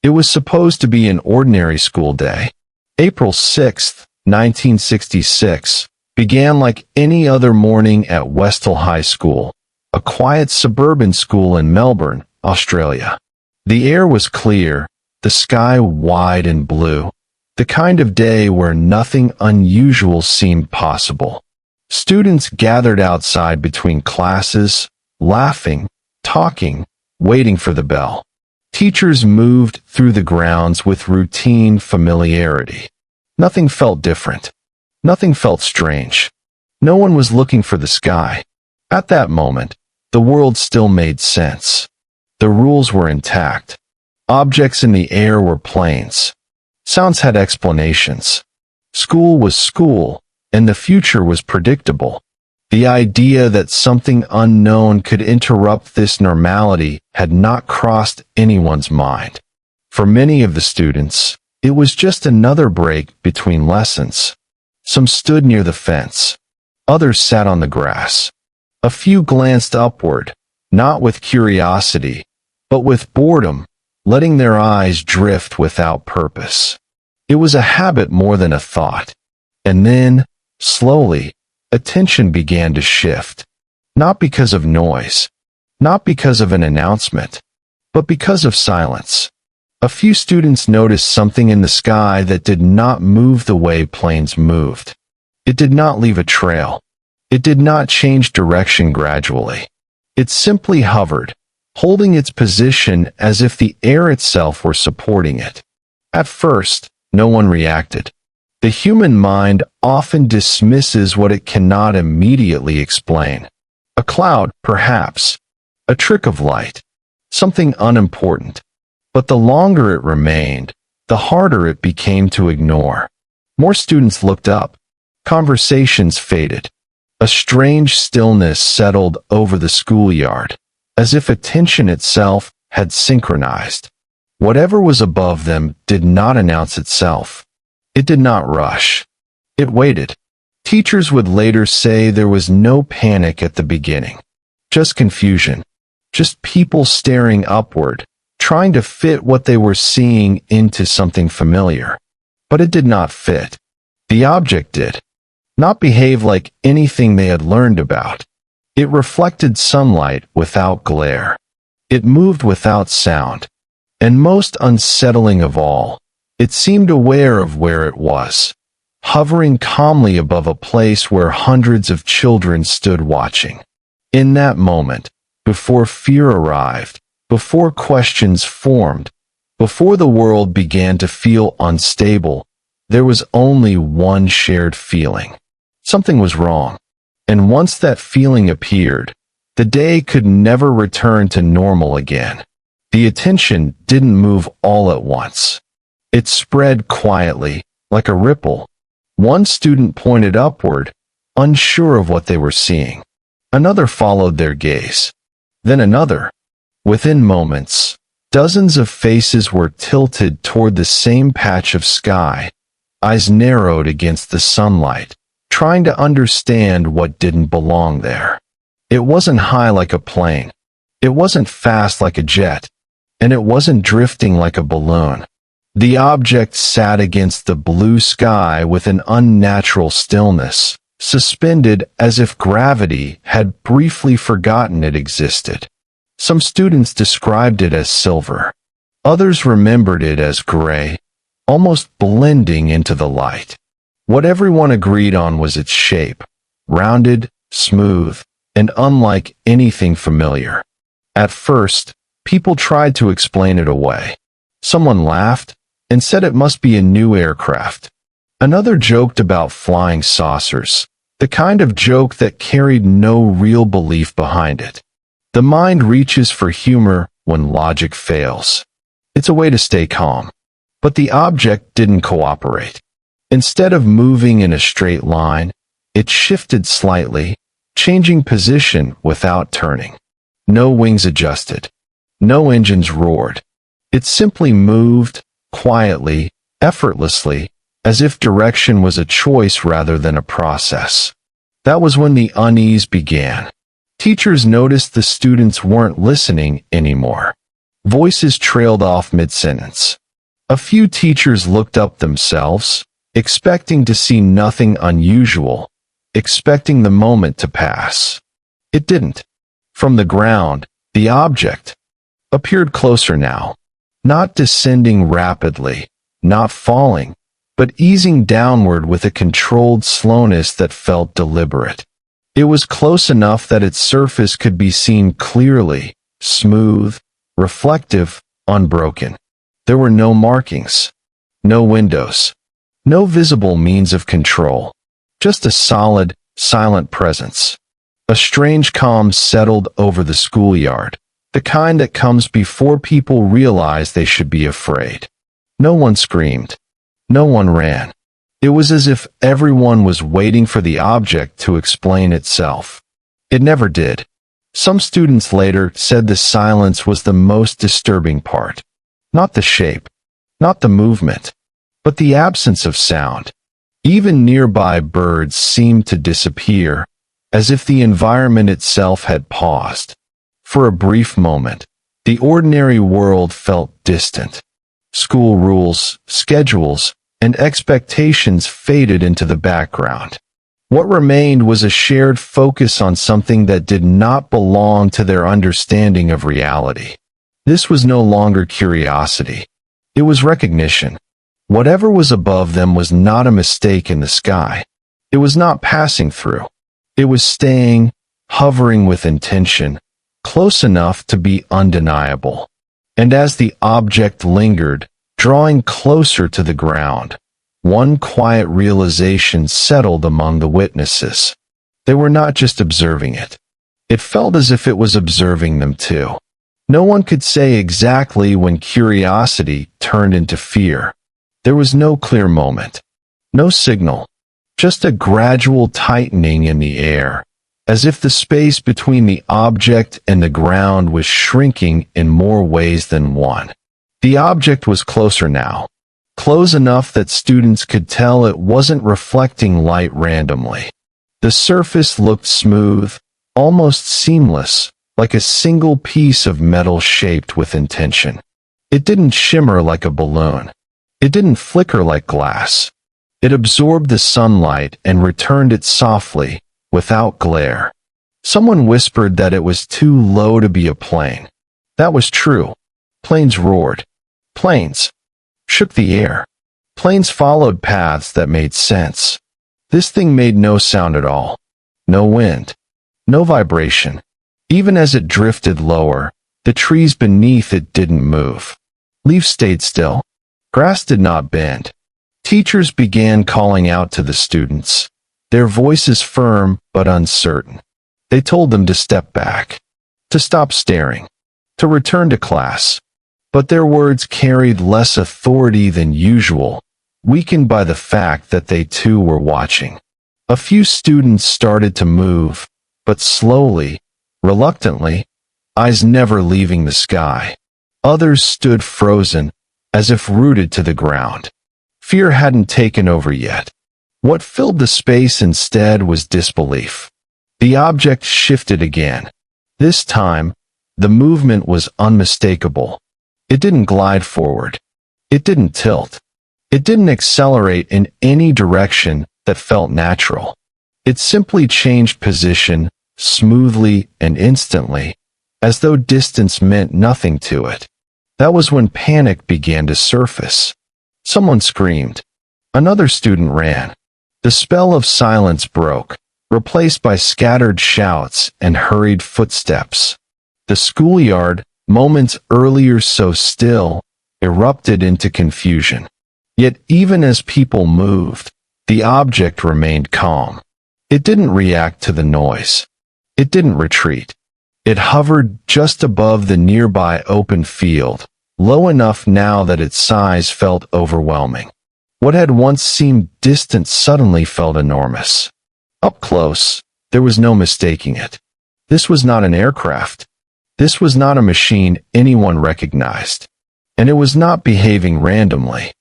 It was supposed to be an ordinary school day. April 6, 1966, began like any other morning at Westall High School, a quiet suburban school in Melbourne, Australia. The air was clear, the sky wide and blue, the kind of day where nothing unusual seemed possible. Students gathered outside between classes, laughing, talking, waiting for the bell. Teachers moved through the grounds with routine familiarity. Nothing felt different. Nothing felt strange. No one was looking for the sky. At that moment, the world still made sense. The rules were intact. Objects in the air were planes. Sounds had explanations. School was school, and the future was predictable. The idea that something unknown could interrupt this normality had not crossed anyone's mind. For many of the students, it was just another break between lessons. Some stood near the fence. Others sat on the grass. A few glanced upward, not with curiosity, but with boredom, letting their eyes drift without purpose. It was a habit more than a thought. And then, slowly, attention began to shift. Not because of noise, not because of an announcement, but because of silence. A few students noticed something in the sky that did not move the way planes moved. It did not leave a trail. It did not change direction gradually. It simply hovered, holding its position as if the air itself were supporting it. At first, no one reacted. The human mind often dismisses what it cannot immediately explain. A cloud, perhaps. A trick of light. Something unimportant. But the longer it remained, the harder it became to ignore. More students looked up. Conversations faded. A strange stillness settled over the schoolyard, as if attention itself had synchronized. Whatever was above them did not announce itself. It did not rush. It waited. Teachers would later say there was no panic at the beginning. Just confusion. Just people staring upward, trying to fit what they were seeing into something familiar. But it did not fit. The object did. Not behave like anything they had learned about. It reflected sunlight without glare. It moved without sound. And most unsettling of all, it seemed aware of where it was, hovering calmly above a place where hundreds of children stood watching. In that moment, before fear arrived, before questions formed, before the world began to feel unstable, there was only one shared feeling. Something was wrong. And once that feeling appeared, the day could never return to normal again. The attention didn't move all at once. It spread quietly, like a ripple. One student pointed upward, unsure of what they were seeing. Another followed their gaze. Then another. Within moments, dozens of faces were tilted toward the same patch of sky, eyes narrowed against the sunlight, trying to understand what didn't belong there. It wasn't high like a plane. It wasn't fast like a jet. And it wasn't drifting like a balloon. The object sat against the blue sky with an unnatural stillness, suspended as if gravity had briefly forgotten it existed. Some students described it as silver. Others remembered it as gray, almost blending into the light. What everyone agreed on was its shape, rounded, smooth, and unlike anything familiar. At first, people tried to explain it away. Someone laughed and said it must be a new aircraft. Another joked about flying saucers, the kind of joke that carried no real belief behind it. The mind reaches for humor when logic fails. It's a way to stay calm. But the object didn't cooperate. Instead of moving in a straight line, it shifted slightly, changing position without turning. No wings adjusted. No engines roared. It simply moved, quietly, effortlessly, as if direction was a choice rather than a process. That was when the unease began. Teachers noticed the students weren't listening anymore. Voices trailed off mid-sentence. A few teachers looked up themselves, expecting to see nothing unusual, expecting the moment to pass. It didn't. From the ground, the object appeared closer now, not descending rapidly, not falling, but easing downward with a controlled slowness that felt deliberate. It was close enough that its surface could be seen clearly, smooth, reflective, unbroken. There were no markings, no windows, no visible means of control, just a solid, silent presence. A strange calm settled over the schoolyard, the kind that comes before people realize they should be afraid. No one screamed. No one ran. It was as if everyone was waiting for the object to explain itself. It never did. Some students later said the silence was the most disturbing part. Not the shape, not the movement, but the absence of sound. Even nearby birds seemed to disappear, as if the environment itself had paused. For a brief moment, the ordinary world felt distant. School rules, schedules, and expectations faded into the background. What remained was a shared focus on something that did not belong to their understanding of reality. This was no longer curiosity. It was recognition. Whatever was above them was not a mistake in the sky. It was not passing through. It was staying, hovering with intention, close enough to be undeniable. And as the object lingered, drawing closer to the ground, one quiet realization settled among the witnesses. They were not just observing it. It felt as if it was observing them too. No one could say exactly when curiosity turned into fear. There was no clear moment, no signal, just a gradual tightening in the air, as if the space between the object and the ground was shrinking in more ways than one. The object was closer now, close enough that students could tell it wasn't reflecting light randomly. The surface looked smooth, almost seamless, like a single piece of metal shaped with intention. It didn't shimmer like a balloon. It didn't flicker like glass. It absorbed the sunlight and returned it softly, without glare. Someone whispered that it was too low to be a plane. That was true. Planes roared. Planes shook the air. Planes followed paths that made sense. This thing made no sound at all. No wind. No vibration. Even as it drifted lower, the trees beneath it didn't move. Leaves stayed still. Grass did not bend. Teachers began calling out to the students, their voices firm but uncertain. They told them to step back, to stop staring, to return to class. But their words carried less authority than usual, weakened by the fact that they too were watching. A few students started to move, but slowly, reluctantly, eyes never leaving the sky. Others stood frozen, as if rooted to the ground. Fear hadn't taken over yet. What filled the space instead was disbelief. The object shifted again. This time, the movement was unmistakable. It didn't glide forward. It didn't tilt. It didn't accelerate in any direction that felt natural. It simply changed position, smoothly and instantly, as though distance meant nothing to it. That was when panic began to surface. Someone screamed. Another student ran. The spell of silence broke, replaced by scattered shouts and hurried footsteps. The schoolyard, moments earlier so still, erupted into confusion. Yet even as people moved, the object remained calm. It didn't react to the noise. It didn't retreat. It hovered just above the nearby open field, low enough now that its size felt overwhelming. What had once seemed distant suddenly felt enormous. Up close, there was no mistaking it. This was not an aircraft. This was not a machine anyone recognized. And it was not behaving randomly.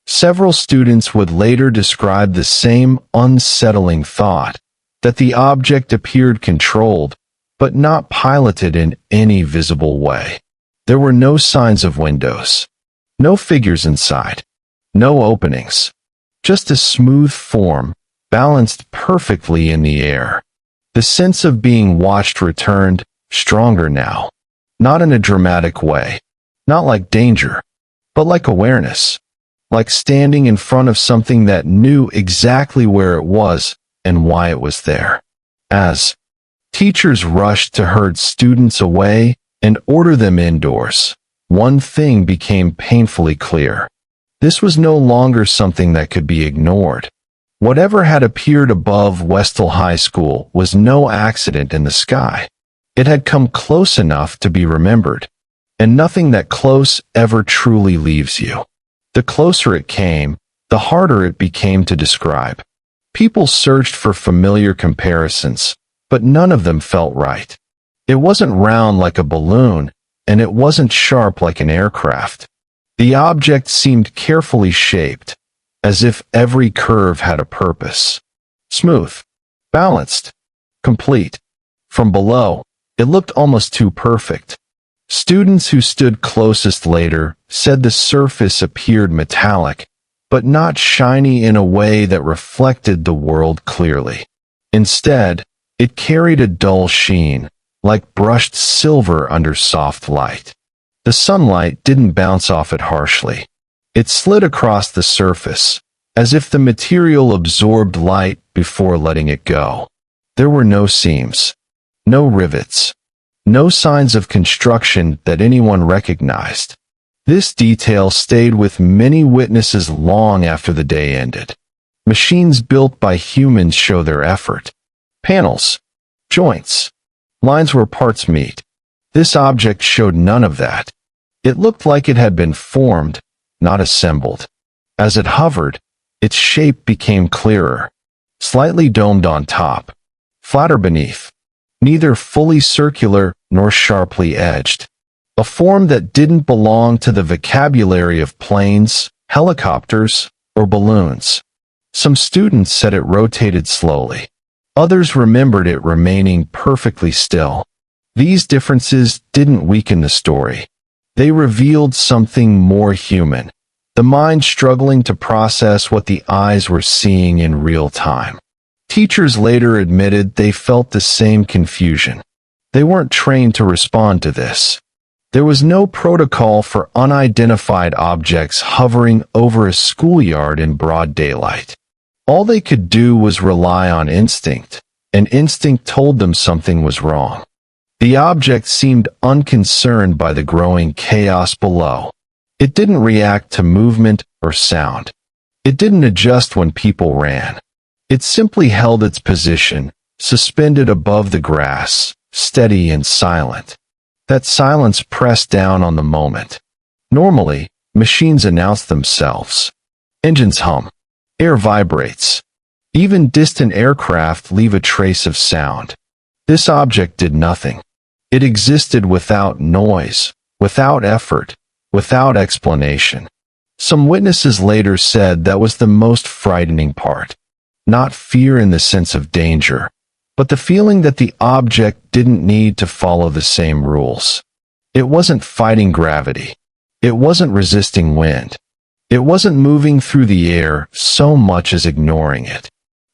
Several students would later describe the same unsettling thought, that the object appeared controlled, but not piloted in any visible way. There were no signs of windows, no figures inside, no openings, just a smooth form, balanced perfectly in the air. The sense of being watched returned, stronger now. Not in a dramatic way, not like danger, but like awareness, like standing in front of something that knew exactly where it was and why it was there. As teachers rushed to herd students away and order them indoors, one thing became painfully clear. This was no longer something that could be ignored. Whatever had appeared above Westall High School was no accident in the sky. It had come close enough to be remembered, and nothing that close ever truly leaves you. The closer it came, the harder it became to describe. People searched for familiar comparisons, but none of them felt right. It wasn't round like a balloon, and it wasn't sharp like an aircraft. The object seemed carefully shaped, as if every curve had a purpose. Smooth, balanced, complete. From below, it looked almost too perfect. Students who stood closest later said the surface appeared metallic, but not shiny in a way that reflected the world clearly. Instead, it carried a dull sheen, like brushed silver under soft light. The sunlight didn't bounce off it harshly. It slid across the surface, as if the material absorbed light before letting it go. There were no seams, no rivets, no signs of construction that anyone recognized. This detail stayed with many witnesses long after the day ended. Machines built by humans show their effort. Panels, joints, lines where parts meet. This object showed none of that. It looked like it had been formed, not assembled. As it hovered, its shape became clearer, slightly domed on top, flatter beneath, neither fully circular nor sharply edged. A form that didn't belong to the vocabulary of planes, helicopters, or balloons. Some students said it rotated slowly. Others remembered it remaining perfectly still. These differences didn't weaken the story. They revealed something more human, the mind struggling to process what the eyes were seeing in real time. Teachers later admitted they felt the same confusion. They weren't trained to respond to this. There was no protocol for unidentified objects hovering over a schoolyard in broad daylight. All they could do was rely on instinct, and instinct told them something was wrong. The object seemed unconcerned by the growing chaos below. It didn't react to movement or sound. It didn't adjust when people ran. It simply held its position, suspended above the grass, steady and silent. That silence pressed down on the moment. Normally, machines announce themselves. Engines hum. Air vibrates. Even distant aircraft leave a trace of sound. This object did nothing. It existed without noise, without effort, without explanation. Some witnesses later said that was the most frightening part. Not fear in the sense of danger, but the feeling that the object didn't need to follow the same rules. It wasn't fighting gravity. It wasn't resisting wind. It wasn't moving through the air so much as ignoring it.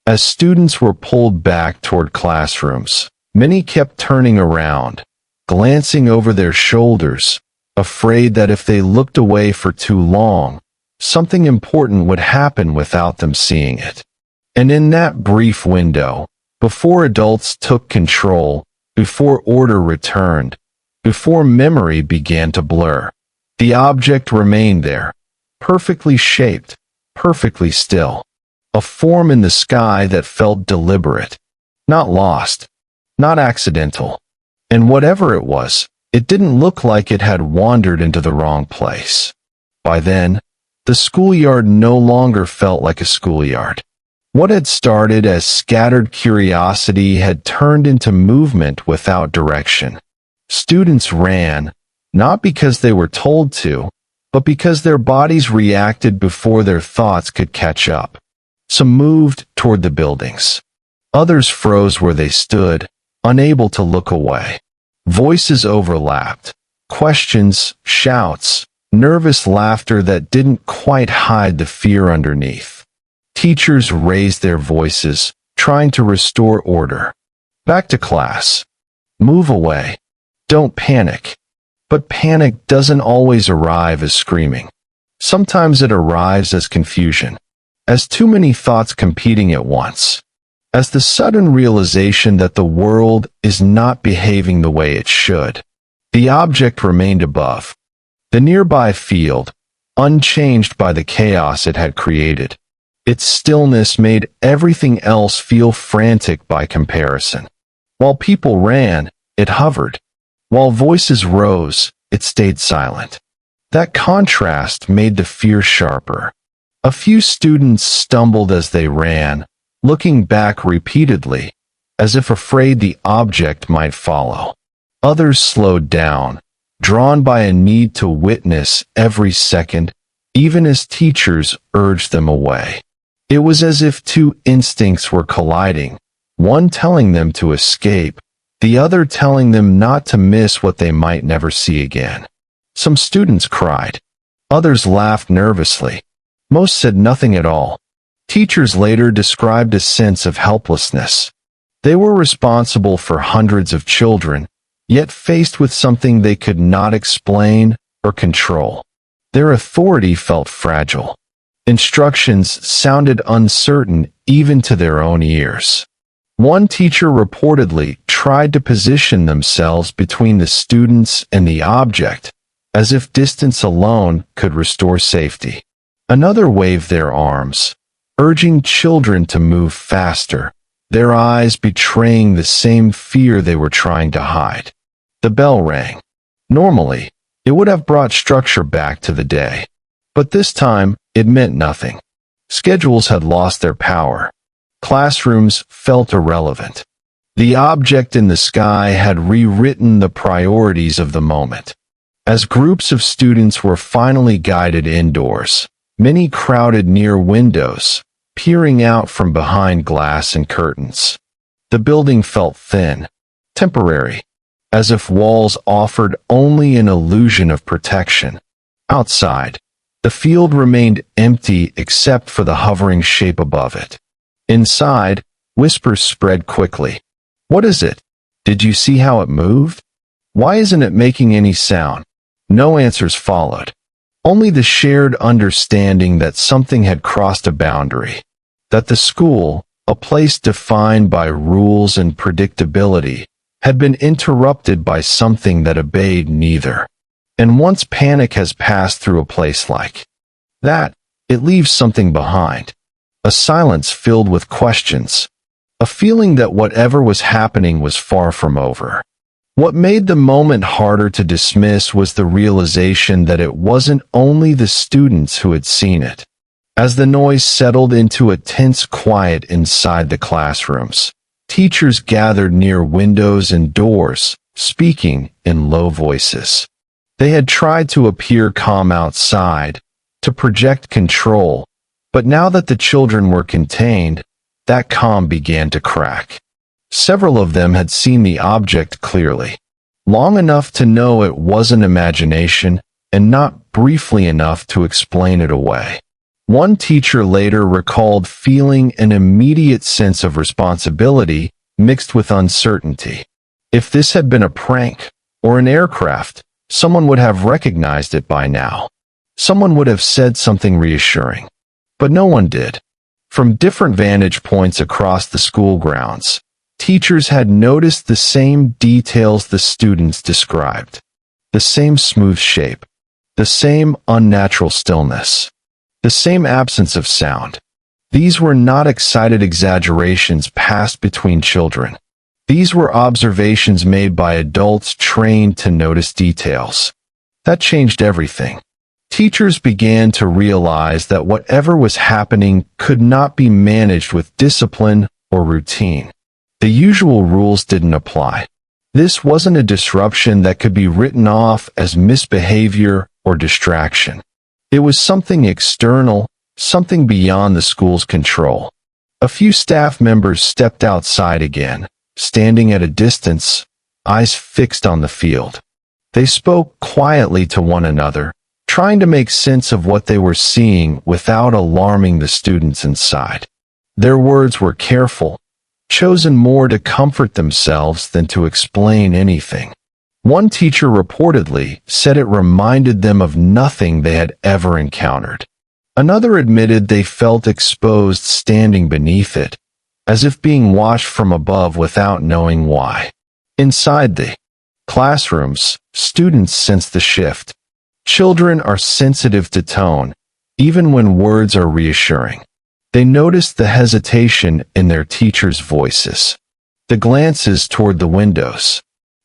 As students were pulled back toward classrooms, many kept turning around, glancing over their shoulders, afraid that if they looked away for too long, something important would happen without them seeing it. And in that brief window, before adults took control, before order returned, before memory began to blur, the object remained there, perfectly shaped, perfectly still. A form in the sky that felt deliberate, not lost, not accidental. And whatever it was, it didn't look like it had wandered into the wrong place. By then, the schoolyard no longer felt like a schoolyard. What had started as scattered curiosity had turned into movement without direction. Students ran, not because they were told to, but because their bodies reacted before their thoughts could catch up. Some moved toward the buildings. Others froze where they stood, unable to look away. Voices overlapped, Questions, shouts, nervous laughter that didn't quite hide the fear underneath. Teachers raised their voices, trying to restore order. Back to class. Move away. Don't panic. But panic doesn't always arrive as screaming. Sometimes it arrives as confusion, as too many thoughts competing at once, as the sudden realization that the world is not behaving the way it should. The object remained above, the nearby field, unchanged by the chaos it had created. Its stillness made everything else feel frantic by comparison. While people ran, it hovered. While voices rose, it stayed silent. That contrast made the fear sharper. A few students stumbled as they ran, looking back repeatedly, as if afraid the object might follow. Others slowed down, drawn by a need to witness every second, even as teachers urged them away. It was as if two instincts were colliding, one telling them to escape, the other telling them not to miss what they might never see again. Some students cried. Others laughed nervously. Most said nothing at all. Teachers later described a sense of helplessness. They were responsible for hundreds of children, yet faced with something they could not explain or control. Their authority felt fragile. Instructions sounded uncertain even to their own ears. One teacher reportedly tried to position themselves between the students and the object, as if distance alone could restore safety. Another waved their arms, urging children to move faster, their eyes betraying the same fear they were trying to hide. The bell rang. Normally, it would have brought structure back to the day. But this time, it meant nothing. Schedules had lost their power. Classrooms felt irrelevant. The object in the sky had rewritten the priorities of the moment. As groups of students were finally guided indoors, many crowded near windows, peering out from behind glass and curtains. The building felt thin, temporary, as if walls offered only an illusion of protection. Outside, the field remained empty except for the hovering shape above it. Inside, whispers spread quickly. "What is it? Did you see how it moved? Why isn't it making any sound?" No answers followed. Only the shared understanding that something had crossed a boundary. That the school, a place defined by rules and predictability, had been interrupted by something that obeyed neither. And once panic has passed through a place like that, it leaves something behind. A silence filled with questions. A feeling that whatever was happening was far from over. What made the moment harder to dismiss was the realization that it wasn't only the students who had seen it. As the noise settled into a tense quiet inside the classrooms, teachers gathered near windows and doors, speaking in low voices. They had tried to appear calm outside, to project control, but now that the children were contained, that calm began to crack. Several of them had seen the object clearly, long enough to know it wasn't imagination, and not briefly enough to explain it away. One teacher later recalled feeling an immediate sense of responsibility mixed with uncertainty. If this had been a prank or an aircraft, someone would have recognized it by now. Someone would have said something reassuring. But no one did. From different vantage points across the school grounds, teachers had noticed the same details the students described. The same smooth shape. The same unnatural stillness. The same absence of sound. These were not excited exaggerations passed between children. These were observations made by adults trained to notice details. That changed everything. Teachers began to realize that whatever was happening could not be managed with discipline or routine. The usual rules didn't apply. This wasn't a disruption that could be written off as misbehavior or distraction. It was something external, something beyond the school's control. A few staff members stepped outside again, standing at a distance, eyes fixed on the field. They spoke quietly to one another, trying to make sense of what they were seeing without alarming the students inside. Their words were careful, chosen more to comfort themselves than to explain anything. One teacher reportedly said it reminded them of nothing they had ever encountered. Another admitted they felt exposed standing beneath it, as if being watched from above without knowing why. Inside the classrooms, students sensed the shift. Children are sensitive to tone, even when words are reassuring. They noticed the hesitation in their teachers' voices, the glances toward the windows,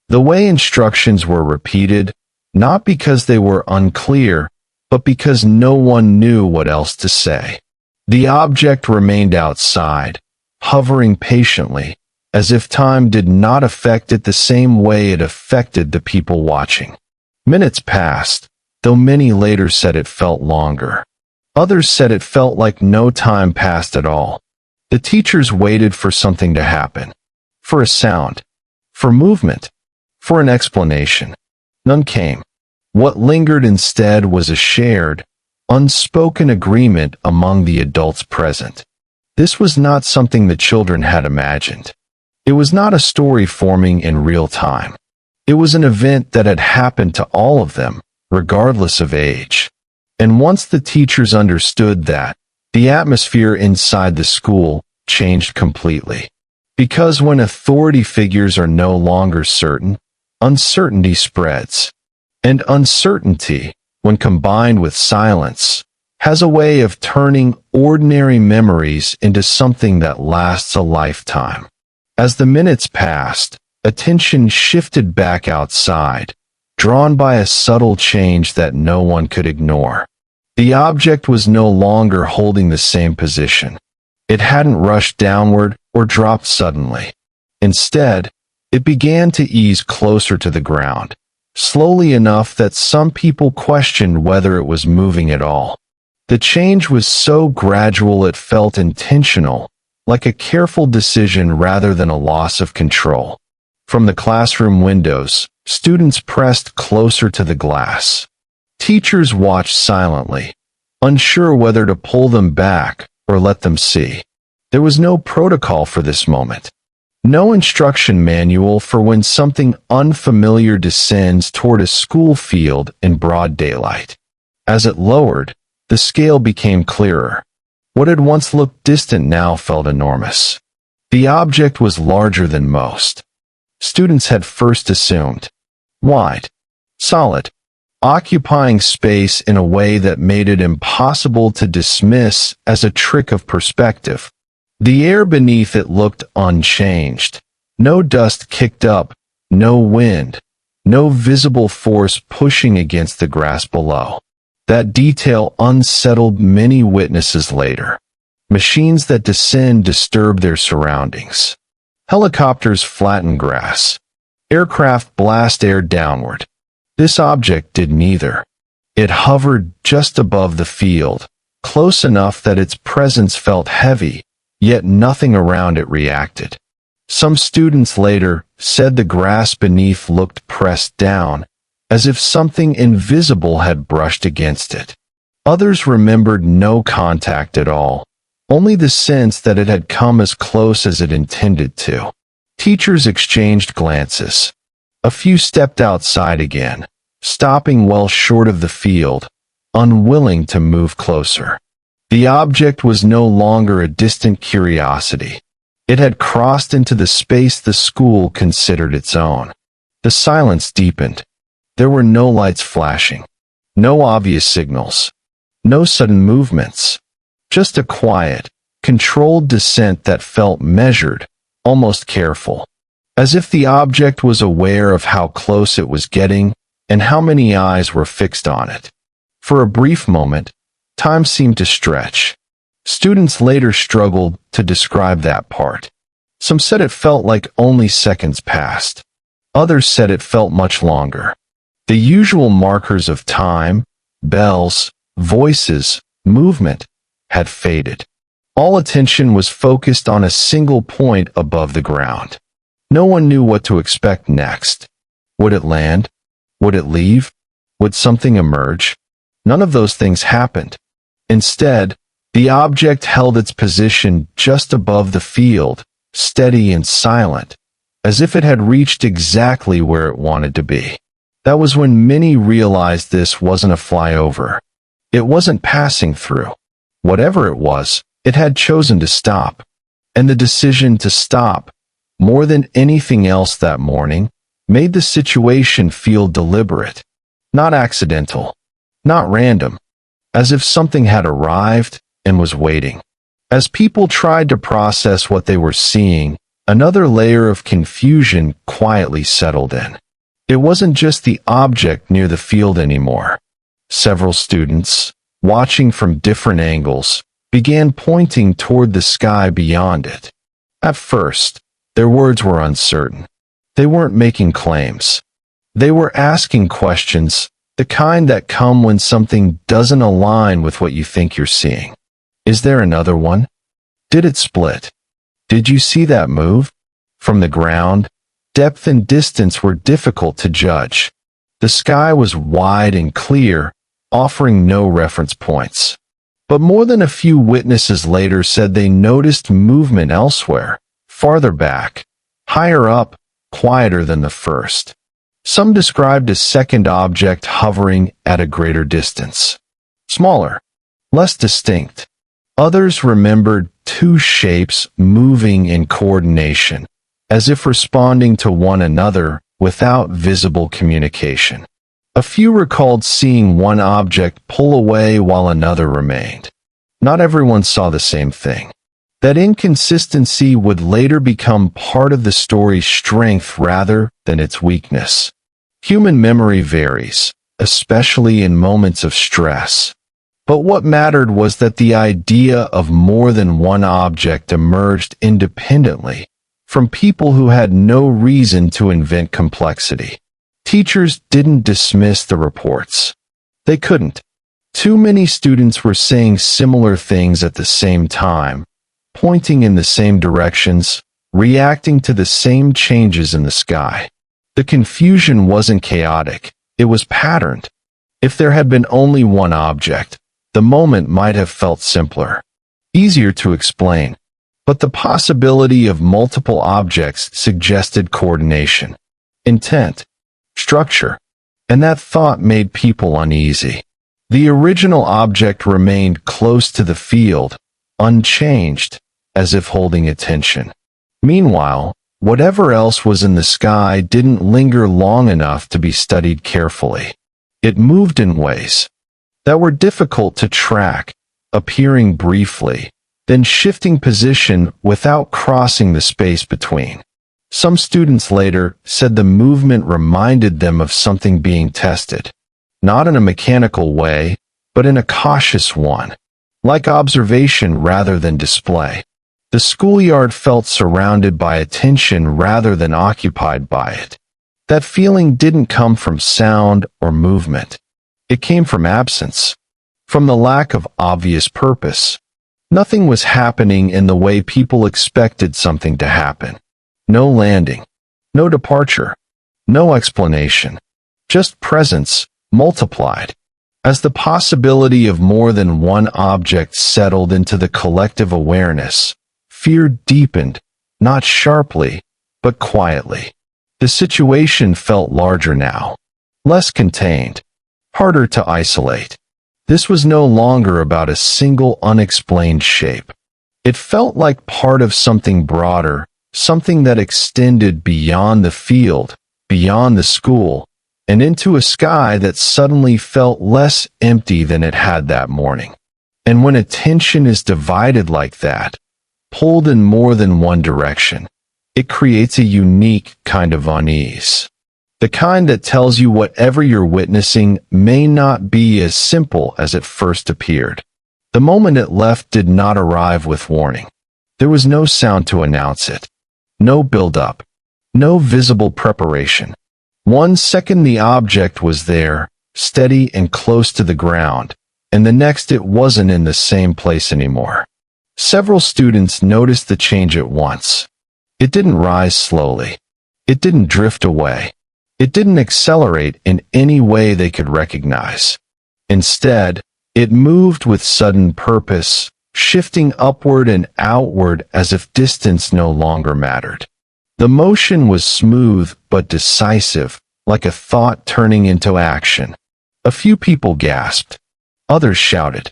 the way instructions were repeated, not because they were unclear, but because no one knew what else to say. The object remained outside, hovering patiently, as if time did not affect it the same way it affected the people watching. Minutes passed, though many later said it felt longer. Others said it felt like no time passed at all. The teachers waited for something to happen, for a sound, for movement, for an explanation. None came. What lingered instead was a shared, unspoken agreement among the adults present. This was not something the children had imagined. It was not a story forming in real time. It was an event that had happened to all of them, regardless of age. And once the teachers understood that, the atmosphere inside the school changed completely. Because when authority figures are no longer certain, uncertainty spreads. And uncertainty, when combined with silence, has a way of turning ordinary memories into something that lasts a lifetime. As the minutes passed, attention shifted back outside, drawn by a subtle change that no one could ignore. The object was no longer holding the same position. It hadn't rushed downward or dropped suddenly. Instead, it began to ease closer to the ground, slowly enough that some people questioned whether it was moving at all. The change was so gradual it felt intentional, like a careful decision rather than a loss of control. From the classroom windows, students pressed closer to the glass. Teachers watched silently, unsure whether to pull them back or let them see. There was no protocol for this moment. No instruction manual for when something unfamiliar descends toward a school field in broad daylight. As it lowered, the scale became clearer. What had once looked distant now felt enormous. The object was larger than most. Students had first assumed. Wide, solid, occupying space in a way that made it impossible to dismiss as a trick of perspective. The air beneath it looked unchanged. No dust kicked up, no wind, no visible force pushing against the grass below. That detail unsettled many witnesses later. Machines that descend disturb their surroundings. Helicopters flatten grass. Aircraft blast air downward. This object did neither. It hovered just above the field, close enough that its presence felt heavy, yet nothing around it reacted. Some students later said the grass beneath looked pressed down, as if something invisible had brushed against it. Others remembered no contact at all, only the sense that it had come as close as it intended to. Teachers exchanged glances. A few stepped outside again, stopping well short of the field, unwilling to move closer. The object was no longer a distant curiosity. It had crossed into the space the school considered its own. The silence deepened. There were no lights flashing, no obvious signals, no sudden movements, just a quiet, controlled descent that felt measured, almost careful, as if the object was aware of how close it was getting and how many eyes were fixed on it. For a brief moment, time seemed to stretch. Students later struggled to describe that part. Some said it felt like only seconds passed. Others said it felt much longer. The usual markers of time, bells, voices, movement, had faded. All attention was focused on a single point above the ground. No one knew what to expect next. Would it land? Would it leave? Would something emerge? None of those things happened. Instead, the object held its position just above the field, steady and silent, as if it had reached exactly where it wanted to be. That was when many realized this wasn't a flyover. It wasn't passing through. Whatever it was, it had chosen to stop. And the decision to stop, more than anything else that morning, made the situation feel deliberate, not accidental, not random, as if something had arrived and was waiting. As people tried to process what they were seeing, another layer of confusion quietly settled in. It wasn't just the object near the field anymore. Several students, watching from different angles, began pointing toward the sky beyond it. At first, their words were uncertain. They weren't making claims. They were asking questions, the kind that come when something doesn't align with what you think you're seeing. Is there another one? Did it split? Did you see that move? From the ground, depth and distance were difficult to judge. The sky was wide and clear, offering no reference points. But more than a few witnesses later said they noticed movement elsewhere, farther back, higher up, quieter than the first. Some described a second object hovering at a greater distance. Smaller, less distinct. Others remembered two shapes moving in coordination, as if responding to one another without visible communication. A few recalled seeing one object pull away while another remained. Not everyone saw the same thing. That inconsistency would later become part of the story's strength rather than its weakness. Human memory varies, especially in moments of stress. But what mattered was that the idea of more than one object emerged independently from people who had no reason to invent complexity. Teachers didn't dismiss the reports. They couldn't. Too many students were saying similar things at the same time, pointing in the same directions, reacting to the same changes in the sky. The confusion wasn't chaotic, it was patterned. If there had been only one object, the moment might have felt simpler, easier to explain. But the possibility of multiple objects suggested coordination, intent, structure, and that thought made people uneasy. The original object remained close to the field, unchanged, as if holding attention. Meanwhile, whatever else was in the sky didn't linger long enough to be studied carefully. It moved in ways that were difficult to track, appearing briefly, then shifting position without crossing the space between. Some students later said the movement reminded them of something being tested, not in a mechanical way, but in a cautious one, like observation rather than display. The schoolyard felt surrounded by attention rather than occupied by it. That feeling didn't come from sound or movement. It came from absence, from the lack of obvious purpose. Nothing was happening in the way people expected something to happen. No landing, no departure, no explanation, just presence multiplied. As the possibility of more than one object settled into the collective awareness, fear deepened, not sharply, but quietly. The situation felt larger now, less contained, harder to isolate. This was no longer about a single unexplained shape. It felt like part of something broader, something that extended beyond the field, beyond the school, and into a sky that suddenly felt less empty than it had that morning. And when attention is divided like that, pulled in more than one direction, it creates a unique kind of unease. The kind that tells you whatever you're witnessing may not be as simple as it first appeared. The moment it left did not arrive with warning. There was no sound to announce it. No build-up. No visible preparation. 1 second the object was there, steady and close to the ground, and the next it wasn't in the same place anymore. Several students noticed the change at once. It didn't rise slowly. It didn't drift away. It didn't accelerate in any way they could recognize. Instead, it moved with sudden purpose, shifting upward and outward as if distance no longer mattered. The motion was smooth but decisive, like a thought turning into action. A few people gasped. Others shouted.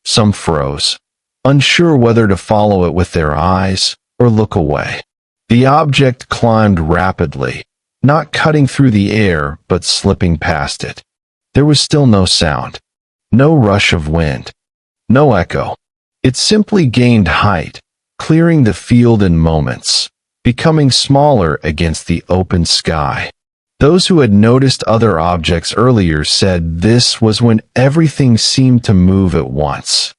Some froze, unsure whether to follow it with their eyes or look away. The object climbed rapidly, not cutting through the air but slipping past it. There was still no sound, no rush of wind, no echo. It simply gained height, clearing the field in moments, becoming smaller against the open sky. Those who had noticed other objects earlier said this was when everything seemed to move at once.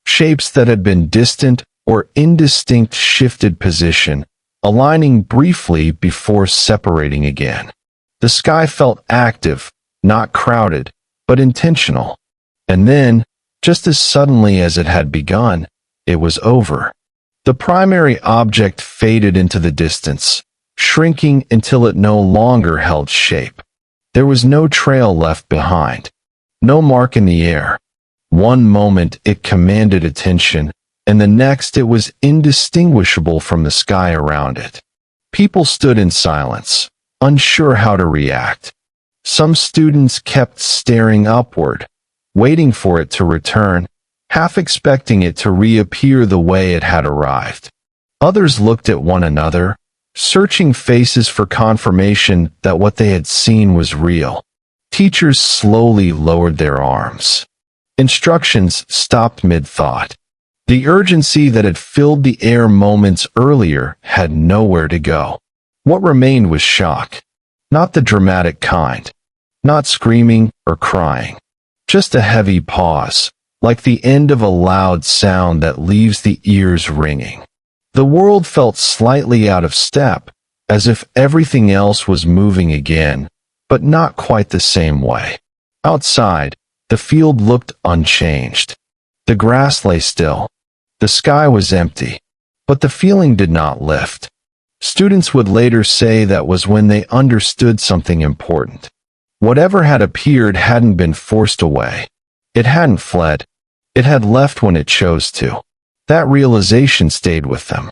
Shapes that had been distant or indistinct shifted position, aligning briefly before separating again. The sky felt active, not crowded, but intentional. And then, just as suddenly as it had begun, it was over. The primary object faded into the distance, shrinking until it no longer held shape. There was no trail left behind, no mark in the air. One moment it commanded attention, and the next it was indistinguishable from the sky around it. People stood in silence, unsure how to react. Some students kept staring upward, waiting for it to return, half expecting it to reappear the way it had arrived. Others looked at one another, searching faces for confirmation that what they had seen was real. Teachers slowly lowered their arms. Instructions stopped mid-thought. The urgency that had filled the air moments earlier had nowhere to go. What remained was shock. Not the dramatic kind. Not screaming or crying. Just a heavy pause, like the end of a loud sound that leaves the ears ringing. The world felt slightly out of step, as if everything else was moving again, but not quite the same way. Outside, the field looked unchanged. The grass lay still. The sky was empty, but the feeling did not lift. Students would later say that was when they understood something important. Whatever had appeared hadn't been forced away. It hadn't fled. It had left when it chose to. That realization stayed with them.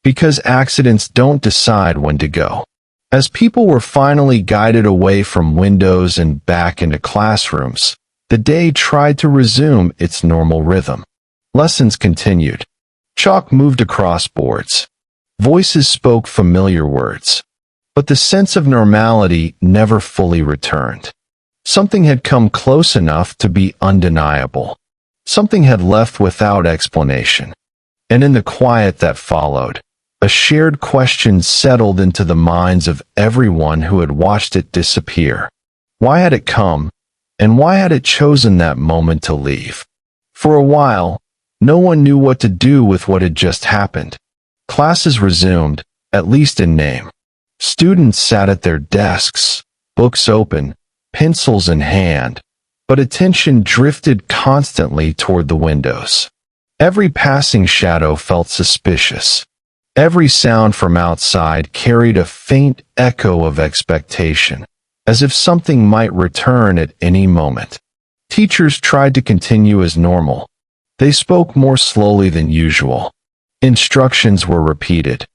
Because accidents don't decide when to go. As people were finally guided away from windows and back into classrooms, the day tried to resume its normal rhythm. Lessons continued. Chalk moved across boards. Voices spoke familiar words. But the sense of normality never fully returned. Something had come close enough to be undeniable. Something had left without explanation. And in the quiet that followed, a shared question settled into the minds of everyone who had watched it disappear. Why had it come, and why had it chosen that moment to leave? For a while, no one knew what to do with what had just happened. Classes resumed, at least in name. Students sat at their desks, books open, pencils in hand, but attention drifted constantly toward the windows. Every passing shadow felt suspicious. Every sound from outside carried a faint echo of expectation, as if something might return at any moment. Teachers tried to continue as normal. They spoke more slowly than usual. Instructions were repeated.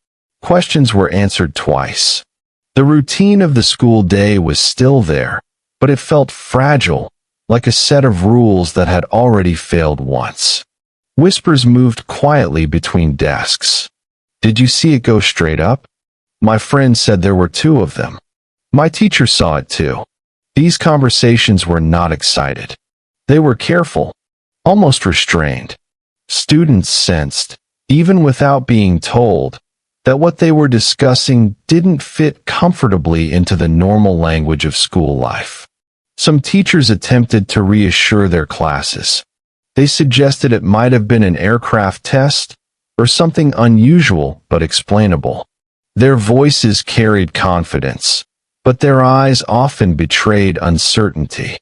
Questions were answered twice. The routine of the school day was still there, but it felt fragile, like a set of rules that had already failed once. Whispers moved quietly between desks. Did you see it go straight up? My friend said there were two of them. My teacher saw it too. These conversations were not excited. They were careful, almost restrained. Students sensed, even without being told, that what they were discussing didn't fit comfortably into the normal language of school life. Some teachers attempted to reassure their classes. They suggested it might have been an aircraft test or something unusual but explainable. Their voices carried confidence, but their eyes often betrayed uncertainty.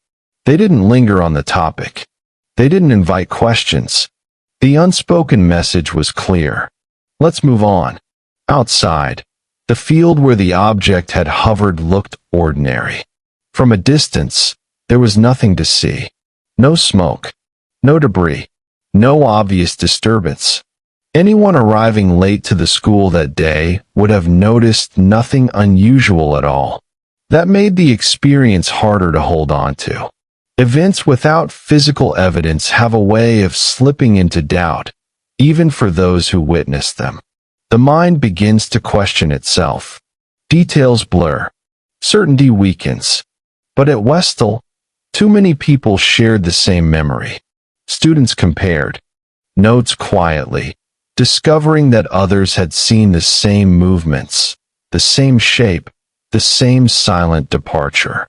They didn't linger on the topic. They didn't invite questions. The unspoken message was clear. Let's move on. Outside, the field where the object had hovered looked ordinary. From a distance, there was nothing to see. No smoke, no debris, no obvious disturbance. Anyone arriving late to the school that day would have noticed nothing unusual at all. That made the experience harder to hold on to. Events without physical evidence have a way of slipping into doubt, even for those who witnessed them. The mind begins to question itself. Details blur. Certainty weakens. But at Westall, too many people shared the same memory. Students compared notes quietly, discovering that others had seen the same movements, the same shape, the same silent departure.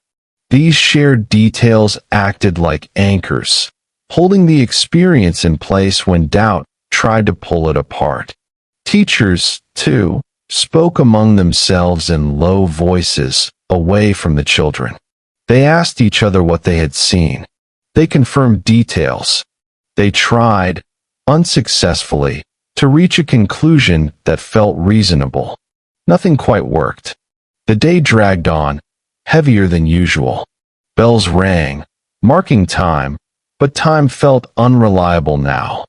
These shared details acted like anchors, holding the experience in place when doubt tried to pull it apart. Teachers, too, spoke among themselves in low voices, away from the children. They asked each other what they had seen. They confirmed details. They tried, unsuccessfully, to reach a conclusion that felt reasonable. Nothing quite worked. The day dragged on, heavier than usual. Bells rang, marking time, but time felt unreliable now.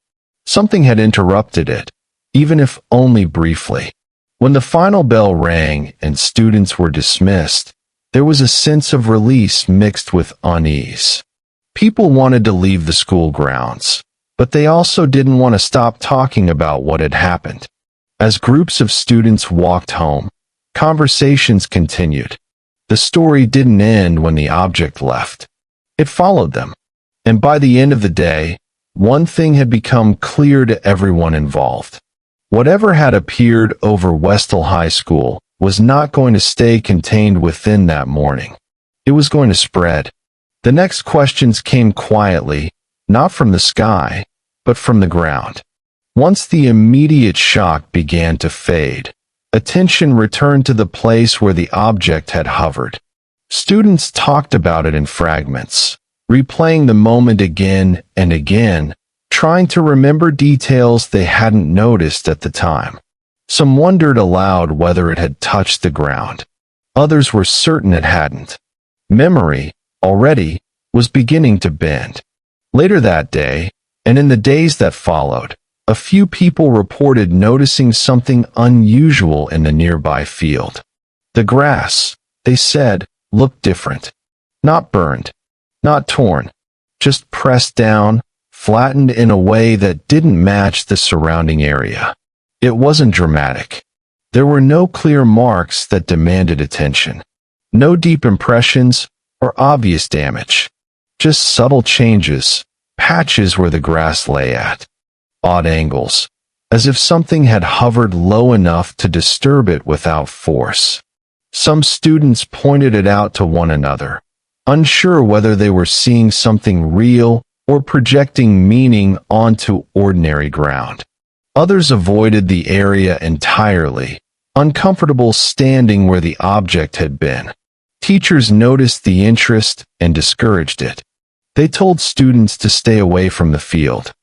Something had interrupted it, even if only briefly. When the final bell rang and students were dismissed, there was a sense of release mixed with unease. People wanted to leave the school grounds, but they also didn't want to stop talking about what had happened. As groups of students walked home, conversations continued. The story didn't end when the object left. It followed them. And by the end of the day, one thing had become clear to everyone involved. Whatever had appeared over Westall High School was not going to stay contained within that morning. It was going to spread. The next questions came quietly, not from the sky, but from the ground. Once the immediate shock began to fade, attention returned to the place where the object had hovered. Students talked about it in fragments, replaying the moment again and again, trying to remember details they hadn't noticed at the time. Some wondered aloud whether it had touched the ground. Others were certain it hadn't. Memory, already, was beginning to bend. Later that day, and in the days that followed, a few people reported noticing something unusual in the nearby field. The grass, they said, looked different. Not burned, not torn, just pressed down, flattened in a way that didn't match the surrounding area. It wasn't dramatic. There were no clear marks that demanded attention. No deep impressions or obvious damage. Just subtle changes, patches where the grass lay at. Odd angles, as if something had hovered low enough to disturb it without force. Some students pointed it out to one another, unsure whether they were seeing something real or projecting meaning onto ordinary ground. Others avoided the area entirely, uncomfortable standing where the object had been. Teachers noticed the interest and discouraged it. They told students to stay away from the field.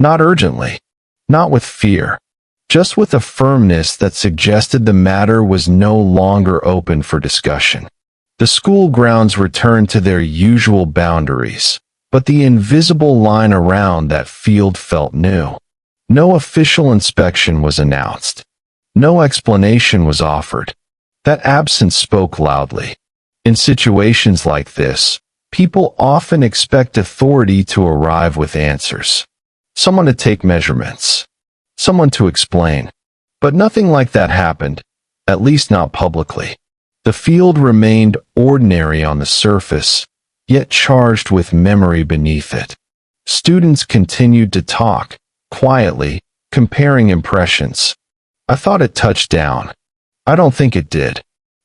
Not urgently, not with fear, just with a firmness that suggested the matter was no longer open for discussion. The school grounds returned to their usual boundaries, but the invisible line around that field felt new. No official inspection was announced. No explanation was offered. That absence spoke loudly. In situations like this, people often expect authority to arrive with answers. Someone to take measurements. Someone to explain. But nothing like that happened, at least not publicly. The field remained ordinary on the surface, yet charged with memory beneath it. Students continued to talk, quietly, comparing impressions. I thought it touched down. I don't think it did.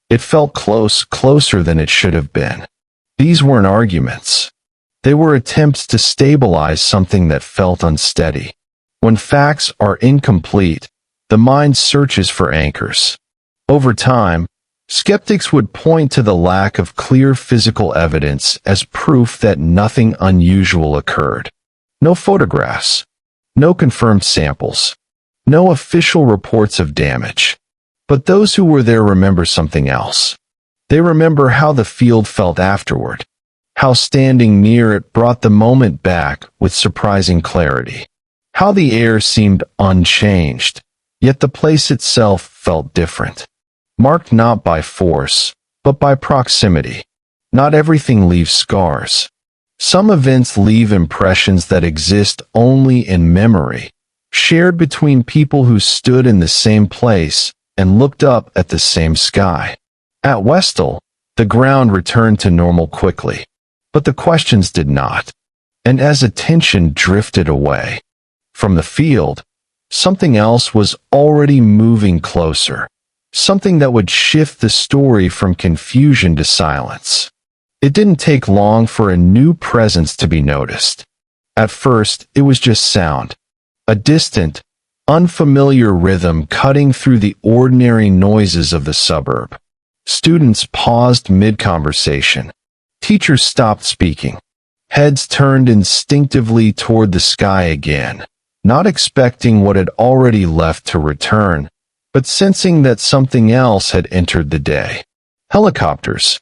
It felt closer than it should have been. These weren't arguments. They were attempts to stabilize something that felt unsteady. When facts are incomplete, the mind searches for anchors. Over time, skeptics would point to the lack of clear physical evidence as proof that nothing unusual occurred. No photographs. No confirmed samples. No official reports of damage. But those who were there remember something else. They remember how the field felt afterward, how standing near it brought the moment back with surprising clarity, how the air seemed unchanged, yet the place itself felt different, marked not by force, but by proximity. Not everything leaves scars. Some events leave impressions that exist only in memory, shared between people who stood in the same place and looked up at the same sky. At Westall, the ground returned to normal quickly, but the questions did not. And as attention drifted away from the field, something else was already moving closer, something that would shift the story from confusion to silence. It didn't take long for a new presence to be noticed. At first, it was just sound, a distant, unfamiliar rhythm cutting through the ordinary noises of the suburb. Students paused mid-conversation. Teachers stopped speaking. Heads turned instinctively toward the sky again, not expecting what had already left to return, but sensing that something else had entered the day. Helicopters.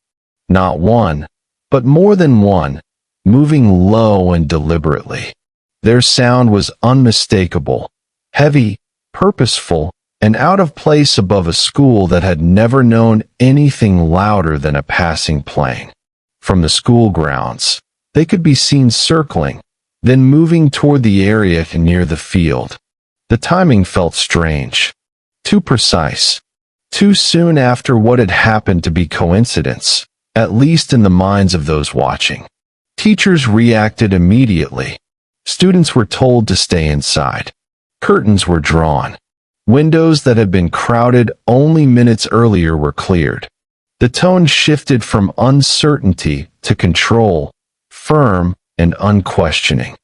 Not one, but more than one, moving low and deliberately. Their sound was unmistakable, heavy, purposeful, and out of place above a school that had never known anything louder than a passing plane. From the school grounds, they could be seen circling, then moving toward the area near the field. The timing felt strange, too precise, too soon after what had happened to be coincidence, at least in the minds of those watching. Teachers reacted immediately. Students were told to stay inside. Curtains were drawn. Windows that had been crowded only minutes earlier were cleared. The tone shifted from uncertainty to control, firm and unquestioning.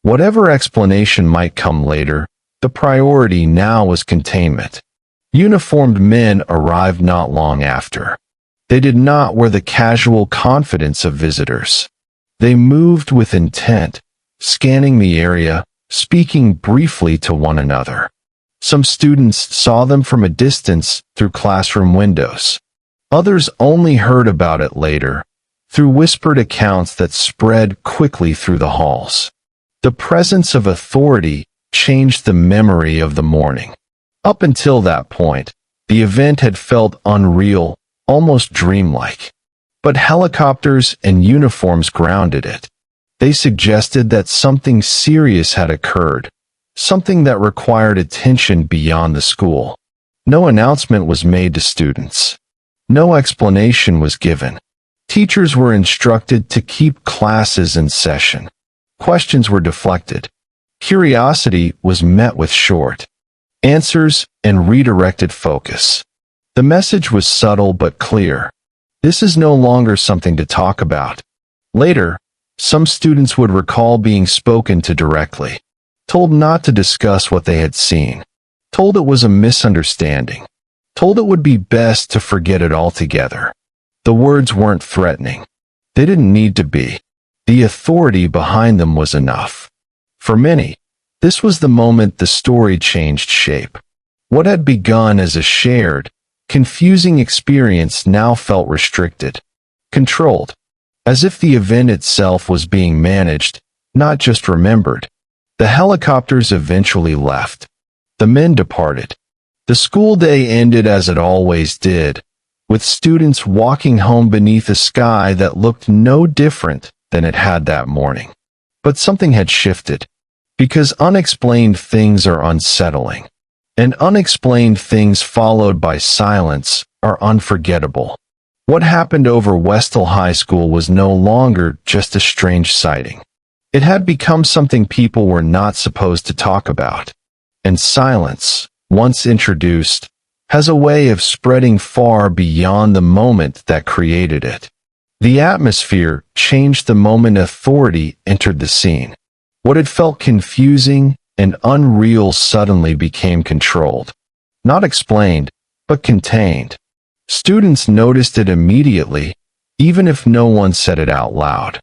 Whatever explanation might come later, the priority now was containment. Uniformed men arrived not long after. They did not wear the casual confidence of visitors. They moved with intent, scanning the area, speaking briefly to one another. Some students saw them from a distance through classroom windows. Others only heard about it later, through whispered accounts that spread quickly through the halls. The presence of authority changed the memory of the morning. Up until that point, the event had felt unreal, almost dreamlike. But helicopters and uniforms grounded it. They suggested that something serious had occurred, something that required attention beyond the school. No announcement was made to students. No explanation was given. Teachers were instructed to keep classes in session. Questions were deflected. Curiosity was met with short answers and redirected focus. The message was subtle but clear. This is no longer something to talk about. Later, some students would recall being spoken to directly, told not to discuss what they had seen, told it was a misunderstanding, told it would be best to forget it altogether. The words weren't threatening. They didn't need to be. The authority behind them was enough. For many, this was the moment the story changed shape. What had begun as a shared, confusing experience now felt restricted, controlled, as if the event itself was being managed, not just remembered. The helicopters eventually left. The men departed. The school day ended as it always did, with students walking home beneath a sky that looked no different than it had that morning. But something had shifted, because unexplained things are unsettling, and unexplained things followed by silence are unforgettable. What happened over Westall High School was no longer just a strange sighting. It had become something people were not supposed to talk about. And silence, once introduced, has a way of spreading far beyond the moment that created it. The atmosphere changed the moment authority entered the scene. What had felt confusing and unreal suddenly became controlled. Not explained, but contained. Students noticed it immediately, even if no one said it out loud.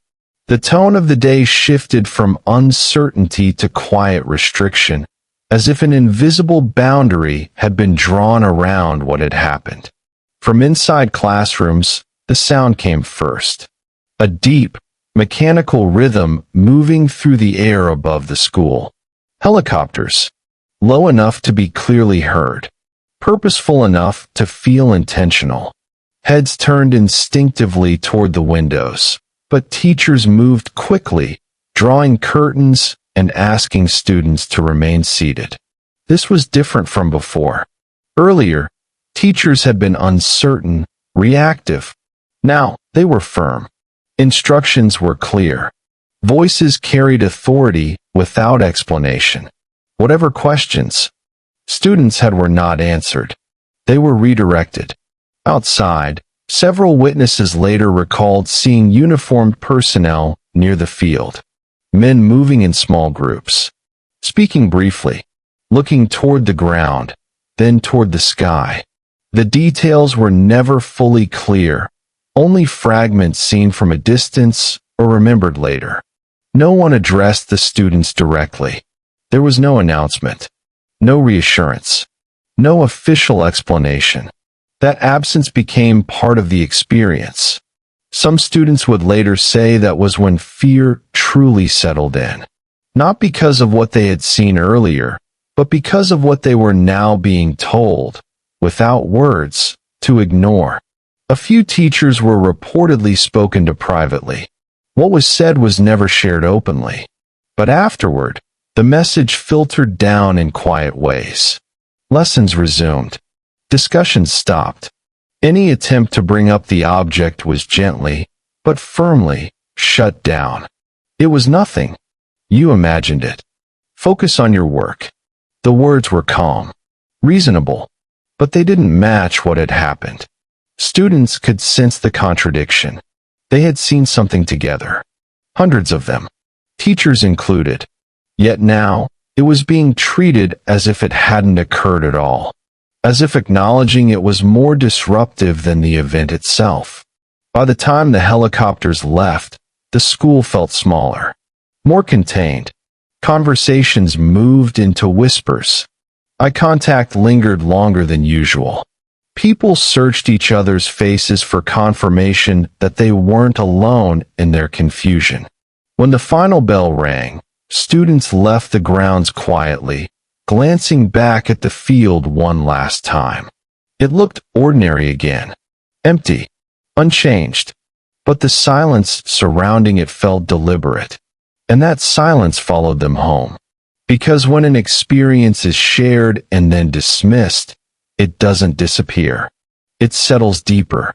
The tone of the day shifted from uncertainty to quiet restriction, as if an invisible boundary had been drawn around what had happened. From inside classrooms, The sound came first. A deep, mechanical rhythm moving through the air above the school. Helicopters. Low enough to be clearly heard. Purposeful enough to feel intentional. Heads turned instinctively toward the windows, but teachers moved quickly, drawing curtains and asking students to remain seated. This was different from before. Earlier, teachers had been uncertain, reactive. Now, they were firm. Instructions were clear. Voices carried authority without explanation. Whatever questions students had were not answered. They were redirected. Outside, several witnesses later recalled seeing uniformed personnel near the field. Men moving in small groups. Speaking briefly. Looking toward the ground, then toward the sky. The details were never fully clear, only fragments seen from a distance or remembered later. No one addressed the students directly. There was no announcement, no reassurance, no official explanation. That absence became part of the experience. Some students would later say that was when fear truly settled in. Not because of what they had seen earlier, but because of what they were now being told, without words, to ignore. A few teachers were reportedly spoken to privately. What was said was never shared openly. But afterward, the message filtered down in quiet ways. Lessons resumed. Discussions stopped. Any attempt to bring up the object was gently, but firmly, shut down. It was nothing. You imagined it. Focus on your work. The words were calm, reasonable, but they didn't match what had happened. Students could sense the contradiction. They had seen something together. Hundreds of them, teachers included. Yet now, it was being treated as if it hadn't occurred at all. As if acknowledging it was more disruptive than the event itself. By the time the helicopters left, the school felt smaller, more contained. Conversations moved into whispers. Eye contact lingered longer than usual. People searched each other's faces for confirmation that they weren't alone in their confusion. When the final bell rang, students left the grounds quietly, glancing back at the field one last time. It looked ordinary again. Empty. Unchanged. But the silence surrounding it felt deliberate. And that silence followed them home. Because when an experience is shared and then dismissed, it doesn't disappear. It settles deeper.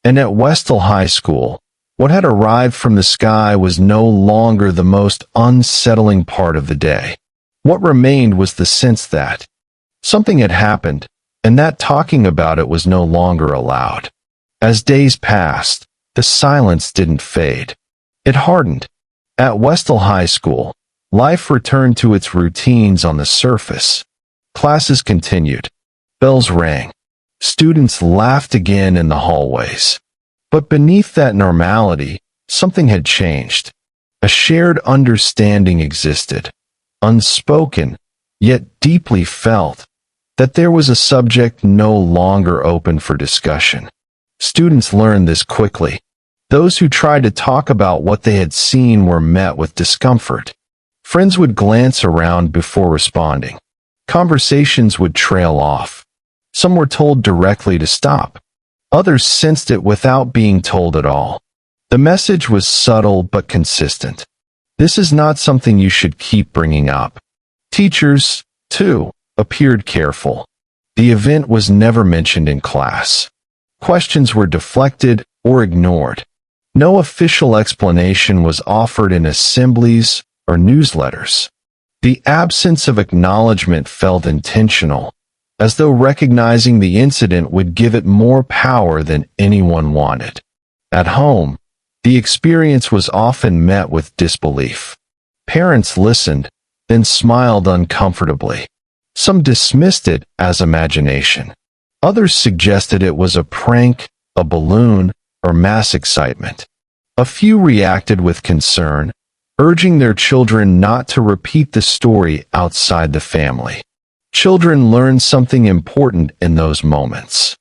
And at Westall High School, what had arrived from the sky was no longer the most unsettling part of the day. What remained was the sense that something had happened, and that talking about it was no longer allowed. As days passed, the silence didn't fade. It hardened. At Westall High School, life returned to its routines on the surface. Classes continued. Bells rang. Students laughed again in the hallways. But beneath that normality, something had changed. A shared understanding existed. Unspoken, yet deeply felt, that there was a subject no longer open for discussion. Students learned this quickly. Those who tried to talk about what they had seen were met with discomfort. Friends would glance around before responding. Conversations would trail off. Some were told directly to stop. Others sensed it without being told at all. The message was subtle but consistent. This is not something you should keep bringing up. Teachers, too, appeared careful. The event was never mentioned in class. Questions were deflected or ignored. No official explanation was offered in assemblies or newsletters. The absence of acknowledgement felt intentional, as though recognizing the incident would give it more power than anyone wanted. At home, the experience was often met with disbelief. Parents listened, then smiled uncomfortably. Some dismissed it as imagination. Others suggested it was a prank, a balloon, or mass excitement. A few reacted with concern, urging their children not to repeat the story outside the family. Children learn something important in those moments.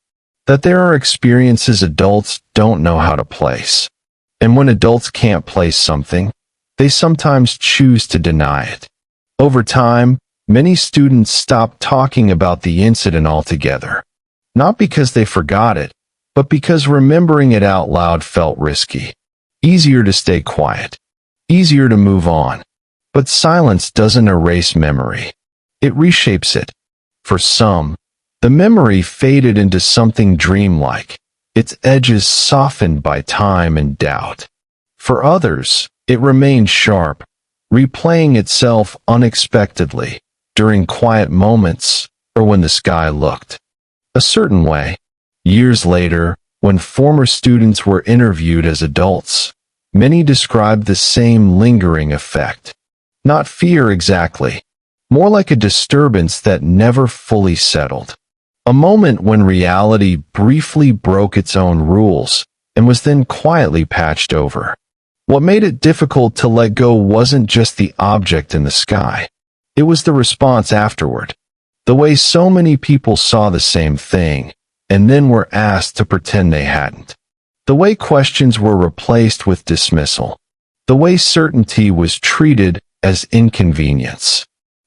that there are experiences adults don't know how to place. And when adults can't place something, they sometimes choose to deny it. Over time, many students stopped talking about the incident altogether. Not because they forgot it, but because remembering it out loud felt risky. Easier to stay quiet. Easier to move on. But silence doesn't erase memory. It reshapes it. For some, the memory faded into something dreamlike, its edges softened by time and doubt. For others, it remained sharp, replaying itself unexpectedly, during quiet moments, or when the sky looked a certain way. Years later, when former students were interviewed as adults, many described the same lingering effect. Not fear exactly, more like a disturbance that never fully settled. A moment when reality briefly broke its own rules and was then quietly patched over. What made it difficult to let go wasn't just the object in the sky. It was the response afterward. The way so many people saw the same thing, and then were asked to pretend they hadn't. The way questions were replaced with dismissal. The way certainty was treated as inconvenience.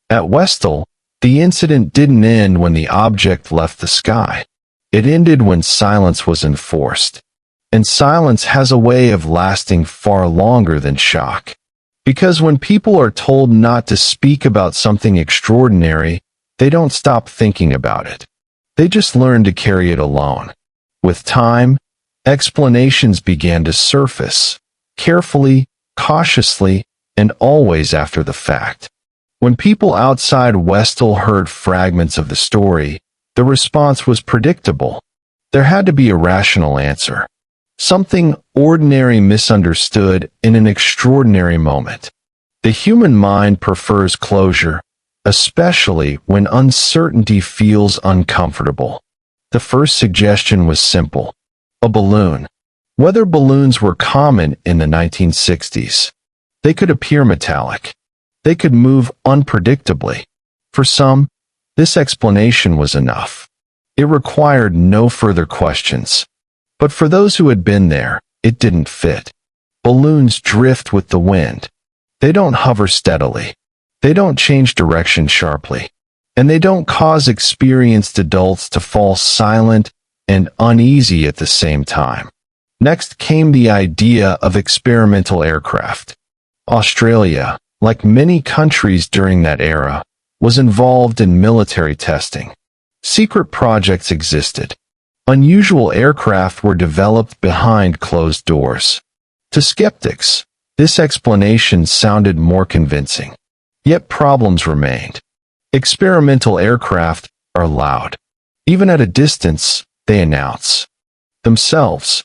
At Westall, the incident didn't end when the object left the sky. It ended when silence was enforced. And silence has a way of lasting far longer than shock. Because when people are told not to speak about something extraordinary, they don't stop thinking about it. They just learn to carry it alone. With time, explanations began to surface, carefully, cautiously, and always after the fact. When people outside Westall heard fragments of the story, the response was predictable. There had to be a rational answer. Something ordinary misunderstood in an extraordinary moment. The human mind prefers closure, especially when uncertainty feels uncomfortable. The first suggestion was simple. A balloon. Weather balloons were common in the 1960s. They could appear metallic. They could move unpredictably. For some, this explanation was enough. It required no further questions. But for those who had been there, it didn't fit. Balloons drift with the wind. They don't hover steadily. They don't change direction sharply. And they don't cause experienced adults to fall silent and uneasy at the same time. Next came the idea of experimental aircraft. Australia, like many countries during that era, was involved in military testing. Secret projects existed. Unusual aircraft were developed behind closed doors. To skeptics, this explanation sounded more convincing. Yet problems remained. Experimental aircraft are loud. Even at a distance, they announce themselves.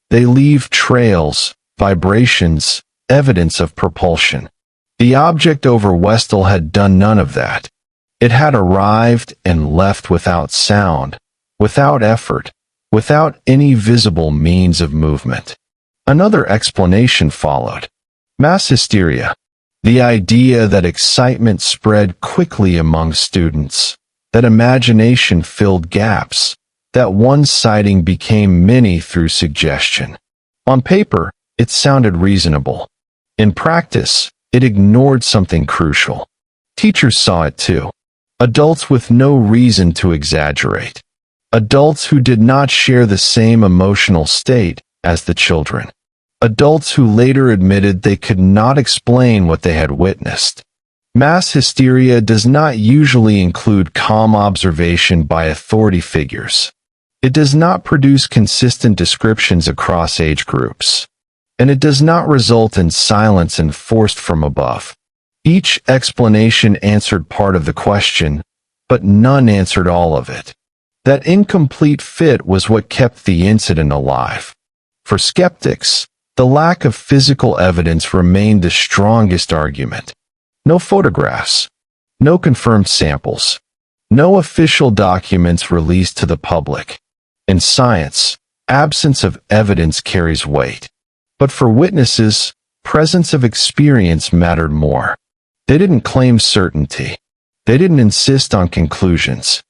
They leave trails, vibrations, evidence of propulsion. The object over Westall had done none of that. It had arrived and left without sound, without effort, without any visible means of movement. Another explanation followed. Mass hysteria. The idea that excitement spread quickly among students, that imagination filled gaps, that one sighting became many through suggestion. On paper, it sounded reasonable. In practice, it ignored something crucial. Teachers saw it too. Adults with no reason to exaggerate. Adults who did not share the same emotional state as the children. Adults who later admitted they could not explain what they had witnessed. Mass hysteria does not usually include calm observation by authority figures. It does not produce consistent descriptions across age groups. And it does not result in silence enforced from above. Each explanation answered part of the question, but none answered all of it. That incomplete fit was what kept the incident alive. For skeptics, the lack of physical evidence remained the strongest argument. No photographs, no confirmed samples, no official documents released to the public. In science, absence of evidence carries weight. But for witnesses, presence of experience mattered more. They didn't claim certainty. They didn't insist on conclusions.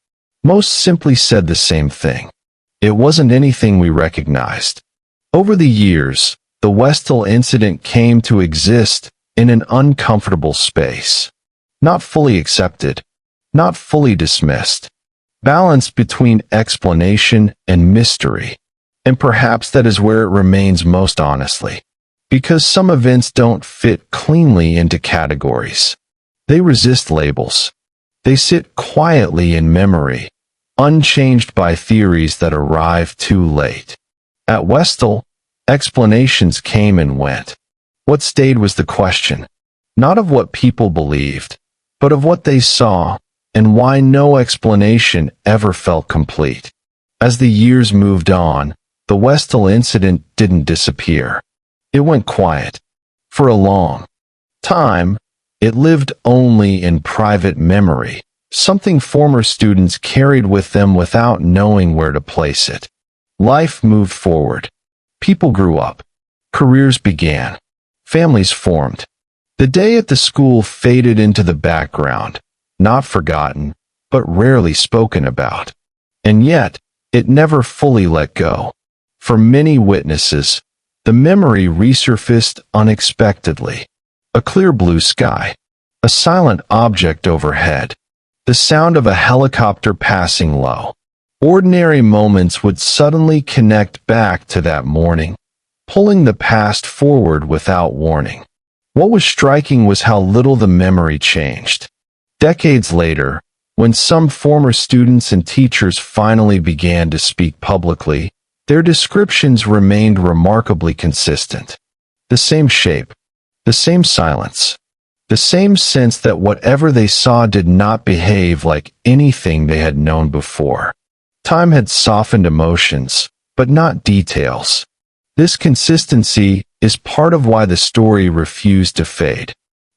Most simply said the same thing. It wasn't anything we recognized. Over the years, the Westall incident came to exist in an uncomfortable space. Not fully accepted, not fully dismissed. Balanced between explanation and mystery. And perhaps that is where it remains most honestly. Because some events don't fit cleanly into categories. They resist labels. They sit quietly in memory, unchanged by theories that arrive too late. At Westall, explanations came and went. What stayed was the question, not of what people believed, but of what they saw, and why no explanation ever felt complete. As the years moved on, the Westall incident didn't disappear. It went quiet. For a long time, it lived only in private memory, something former students carried with them without knowing where to place it. Life moved forward. People grew up. Careers began. Families formed. The day at the school faded into the background, not forgotten, but rarely spoken about. And yet, it never fully let go. For many witnesses, the memory resurfaced unexpectedly. A clear blue sky, a silent object overhead, the sound of a helicopter passing low. Ordinary moments would suddenly connect back to that morning, pulling the past forward without warning. What was striking was how little the memory changed. Decades later, when some former students and teachers finally began to speak publicly, their descriptions remained remarkably consistent. The same shape, the same silence, the same sense that whatever they saw did not behave like anything they had known before. Time had softened emotions, but not details. This consistency is part of why the story refused to fade.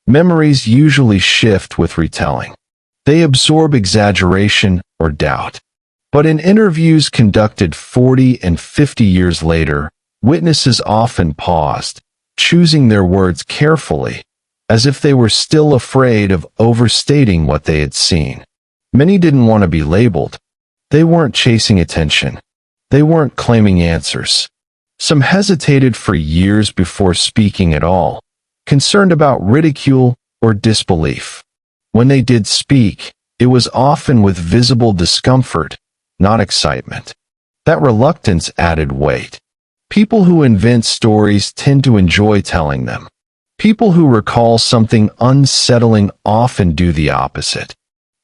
Memories usually shift with retelling. They absorb exaggeration or doubt. But in interviews conducted 40 and 50 years later, witnesses often paused, choosing their words carefully, as if they were still afraid of overstating what they had seen. Many didn't want to be labeled. They weren't chasing attention. They weren't claiming answers. Some hesitated for years before speaking at all, concerned about ridicule or disbelief. When they did speak, it was often with visible discomfort, not excitement. That reluctance added weight. People who invent stories tend to enjoy telling them. People who recall something unsettling often do the opposite.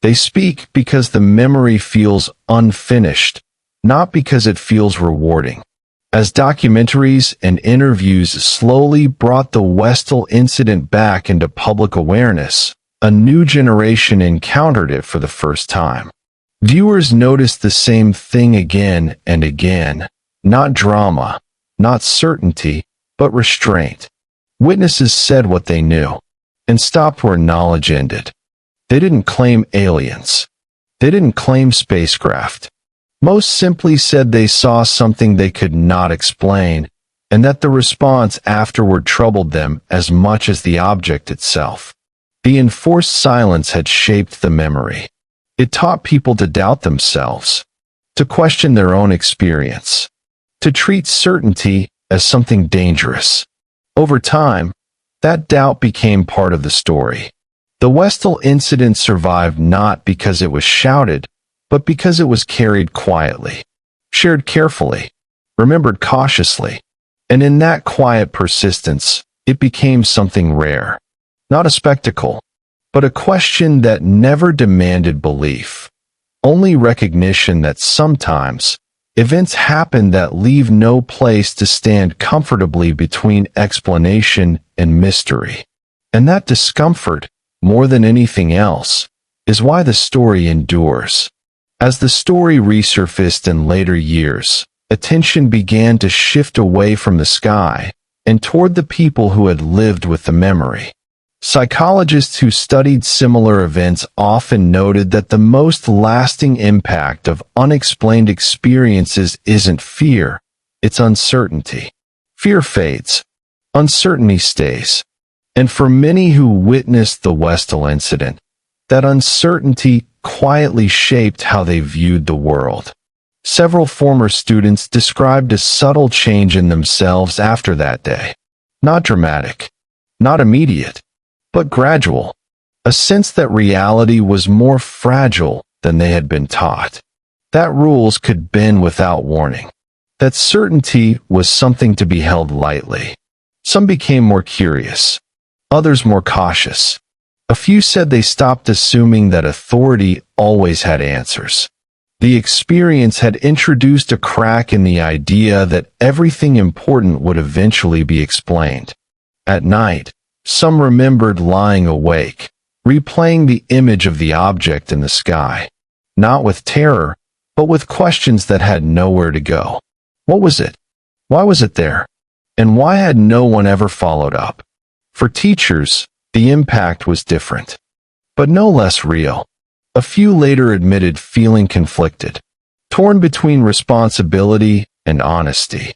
They speak because the memory feels unfinished, not because it feels rewarding. As documentaries and interviews slowly brought the Westall incident back into public awareness, a new generation encountered it for the first time. Viewers noticed the same thing again and again, not drama, not certainty, but restraint. Witnesses said what they knew, and stopped where knowledge ended. They didn't claim aliens. They didn't claim spacecraft. Most simply said they saw something they could not explain, and that the response afterward troubled them as much as the object itself. The enforced silence had shaped the memory. It taught people to doubt themselves, to question their own experience, to treat certainty as something dangerous. Over time, that doubt became part of the story. The Westall incident survived not because it was shouted, but because it was carried quietly, shared carefully, remembered cautiously. And in that quiet persistence, it became something rare. Not a spectacle, but a question that never demanded belief. Only recognition that sometimes, events happen that leave no place to stand comfortably between explanation and mystery. And that discomfort, more than anything else, is why the story endures. As the story resurfaced in later years, attention began to shift away from the sky and toward the people who had lived with the memory. Psychologists who studied similar events often noted that the most lasting impact of unexplained experiences isn't fear, it's uncertainty. Fear fades. Uncertainty stays. And for many who witnessed the Westall incident, that uncertainty quietly shaped how they viewed the world. Several former students described a subtle change in themselves after that day. Not dramatic, not immediate, but gradual. A sense that reality was more fragile than they had been taught. That rules could bend without warning. That certainty was something to be held lightly. Some became more curious, others more cautious. A few said they stopped assuming that authority always had answers. The experience had introduced a crack in the idea that everything important would eventually be explained. At night, some remembered lying awake, replaying the image of the object in the sky, not with terror, but with questions that had nowhere to go. What was it? Why was it there? And why had no one ever followed up? For teachers, the impact was different, but no less real. A few later admitted feeling conflicted, torn between responsibility and honesty.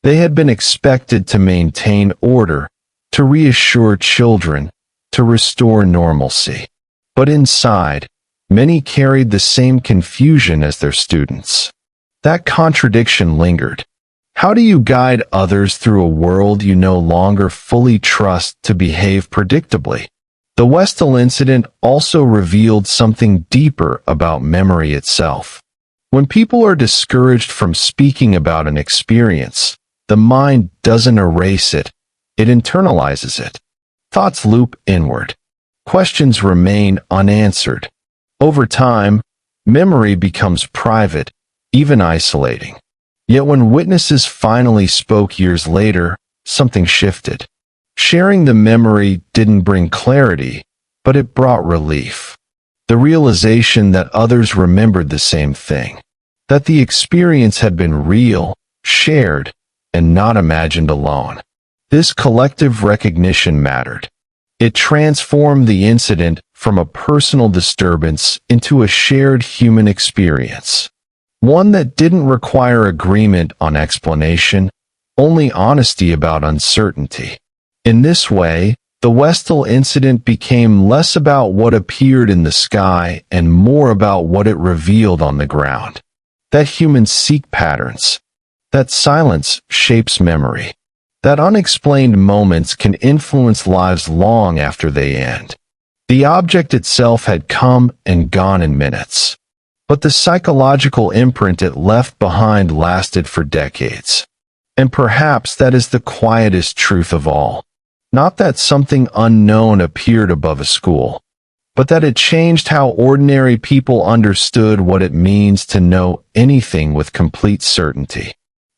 They had been expected to maintain order, to reassure children, to restore normalcy. But inside, many carried the same confusion as their students. That contradiction lingered. How do you guide others through a world you no longer fully trust to behave predictably? The Westall incident also revealed something deeper about memory itself. When people are discouraged from speaking about an experience, the mind doesn't erase it, it internalizes it. Thoughts loop inward. Questions remain unanswered. Over time, memory becomes private, even isolating. Yet when witnesses finally spoke years later, something shifted. Sharing the memory didn't bring clarity, but it brought relief. The realization that others remembered the same thing. That the experience had been real, shared, and not imagined alone. This collective recognition mattered. It transformed the incident from a personal disturbance into a shared human experience. One that didn't require agreement on explanation, only honesty about uncertainty. In this way, the Westall incident became less about what appeared in the sky and more about what it revealed on the ground. That humans seek patterns. That silence shapes memory. That unexplained moments can influence lives long after they end. The object itself had come and gone in minutes, but the psychological imprint it left behind lasted for decades. And perhaps that is the quietest truth of all. Not that something unknown appeared above a school, but that it changed how ordinary people understood what it means to know anything with complete certainty.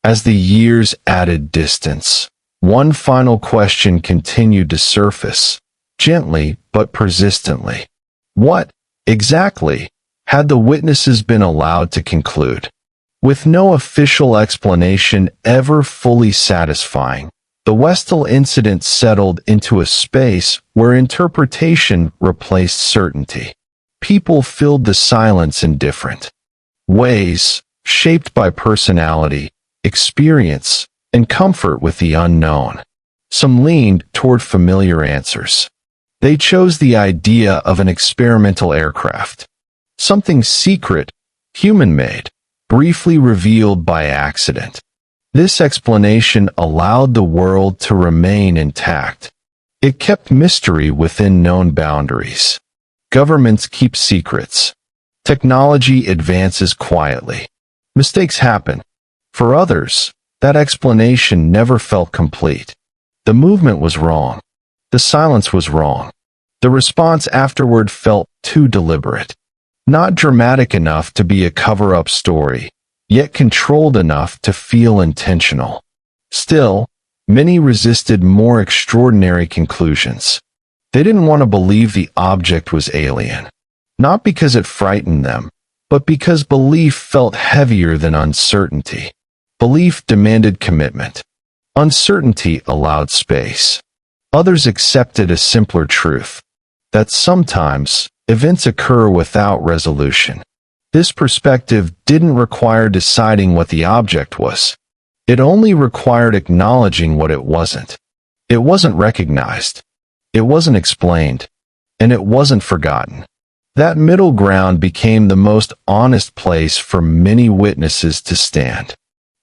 As the years added distance, one final question continued to surface, gently but persistently. What, exactly, had the witnesses been allowed to conclude? With no official explanation ever fully satisfying, the Westall incident settled into a space where interpretation replaced certainty. People filled the silence in different ways, shaped by personality, experience, and comfort with the unknown. Some leaned toward familiar answers. They chose the idea of an experimental aircraft. Something secret, human-made, briefly revealed by accident. This explanation allowed the world to remain intact. It kept mystery within known boundaries. Governments keep secrets. Technology advances quietly. Mistakes happen. For others, that explanation never felt complete. The movement was wrong. The silence was wrong. The response afterward felt too deliberate. Not dramatic enough to be a cover-up story, yet controlled enough to feel intentional. Still, many resisted more extraordinary conclusions. They didn't want to believe the object was alien. Not because it frightened them, but because belief felt heavier than uncertainty. Belief demanded commitment. Uncertainty allowed space. Others accepted a simpler truth, that sometimes events occur without resolution. This perspective didn't require deciding what the object was. It only required acknowledging what it wasn't. It wasn't recognized. It wasn't explained. And it wasn't forgotten. That middle ground became the most honest place for many witnesses to stand.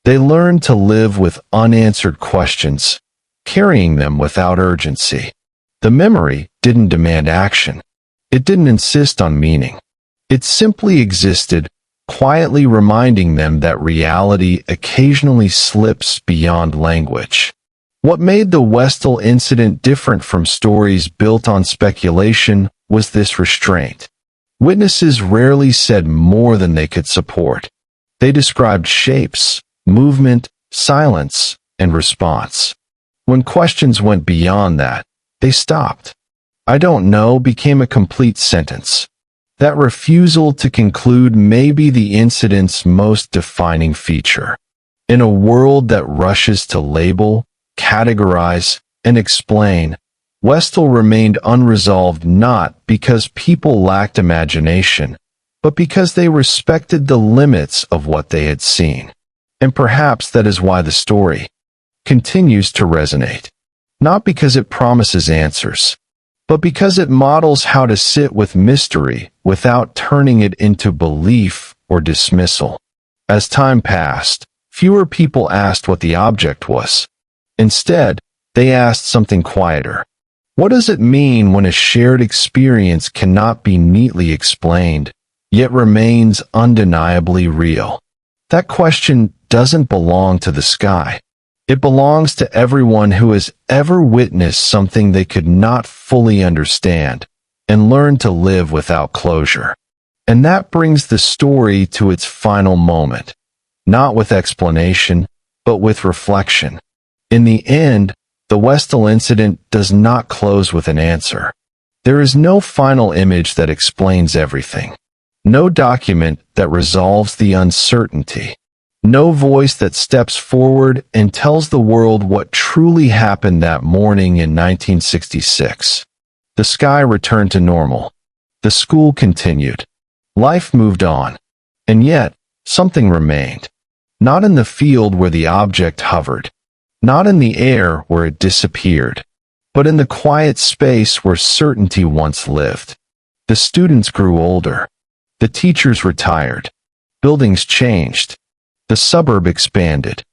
They learned to live with unanswered questions, carrying them without urgency. The memory didn't demand action. It didn't insist on meaning. It simply existed, quietly reminding them that reality occasionally slips beyond language. What made the Westall incident different from stories built on speculation was this restraint. Witnesses rarely said more than they could support. They described shapes, movement, silence, and response. When questions went beyond that, they stopped. "I don't know" became a complete sentence. That refusal to conclude may be the incident's most defining feature. In a world that rushes to label, categorize, and explain, Westall remained unresolved not because people lacked imagination, but because they respected the limits of what they had seen. And perhaps that is why the story continues to resonate. Not because it promises answers, but because it models how to sit with mystery without turning it into belief or dismissal. As time passed, fewer people asked what the object was. Instead, they asked something quieter. What does it mean when a shared experience cannot be neatly explained, yet remains undeniably real? That question doesn't belong to the sky. It belongs to everyone who has ever witnessed something they could not fully understand and learned to live without closure. And that brings the story to its final moment, not with explanation, but with reflection. In the end, the Westall incident does not close with an answer. There is no final image that explains everything. No document that resolves the uncertainty. No voice that steps forward and tells the world what truly happened that morning in 1966. The sky returned to normal. The school continued. Life moved on. And yet, something remained. Not in the field where the object hovered. Not in the air where it disappeared. But in the quiet space where certainty once lived. The students grew older. The teachers retired. Buildings changed. The suburb expanded.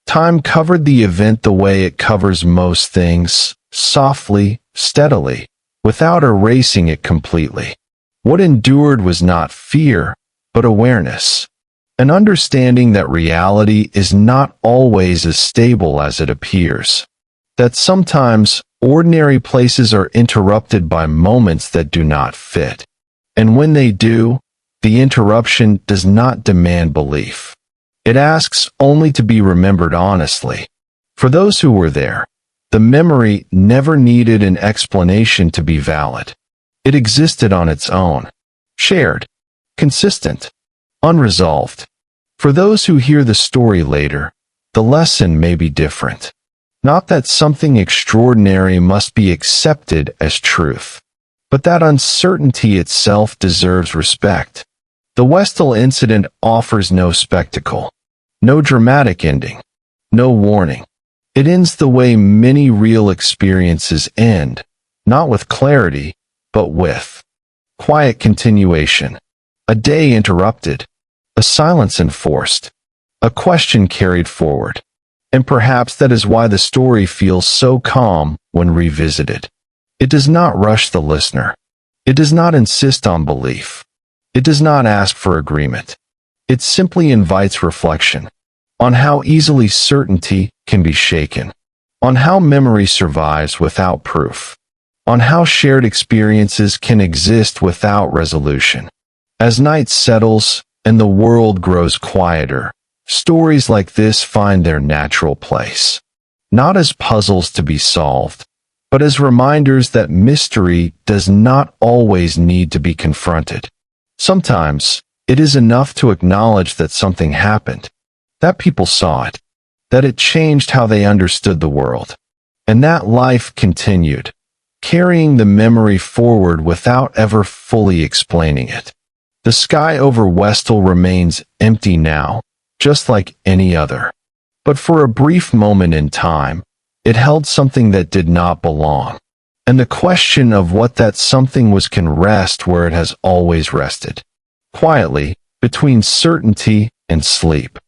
Time covered the event the way it covers most things, softly, steadily, without erasing it completely. What endured was not fear, but awareness. An understanding that reality is not always as stable as it appears. That sometimes ordinary places are interrupted by moments that do not fit. And when they do, the interruption does not demand belief. It asks only to be remembered honestly. For those who were there, the memory never needed an explanation to be valid. It existed on its own, shared, consistent, unresolved. For those who hear the story later, the lesson may be different. Not that something extraordinary must be accepted as truth, but that uncertainty itself deserves respect. The Westall incident offers no spectacle, no dramatic ending, no warning. It ends the way many real experiences end, not with clarity, but with quiet continuation. A day interrupted, a silence enforced, a question carried forward. And perhaps that is why the story feels so calm when revisited. It does not rush the listener. It does not insist on belief. It does not ask for agreement. It simply invites reflection on how easily certainty can be shaken, on how memory survives without proof, on how shared experiences can exist without resolution. As night settles and the world grows quieter, stories like this find their natural place, not as puzzles to be solved, but as reminders that mystery does not always need to be confronted. Sometimes, it is enough to acknowledge that something happened, that people saw it, that it changed how they understood the world, and that life continued, carrying the memory forward without ever fully explaining it. The sky over Westall remains empty now, just like any other. But for a brief moment in time, it held something that did not belong. and the question of what that something was can rest where it has always rested, quietly, between certainty and sleep.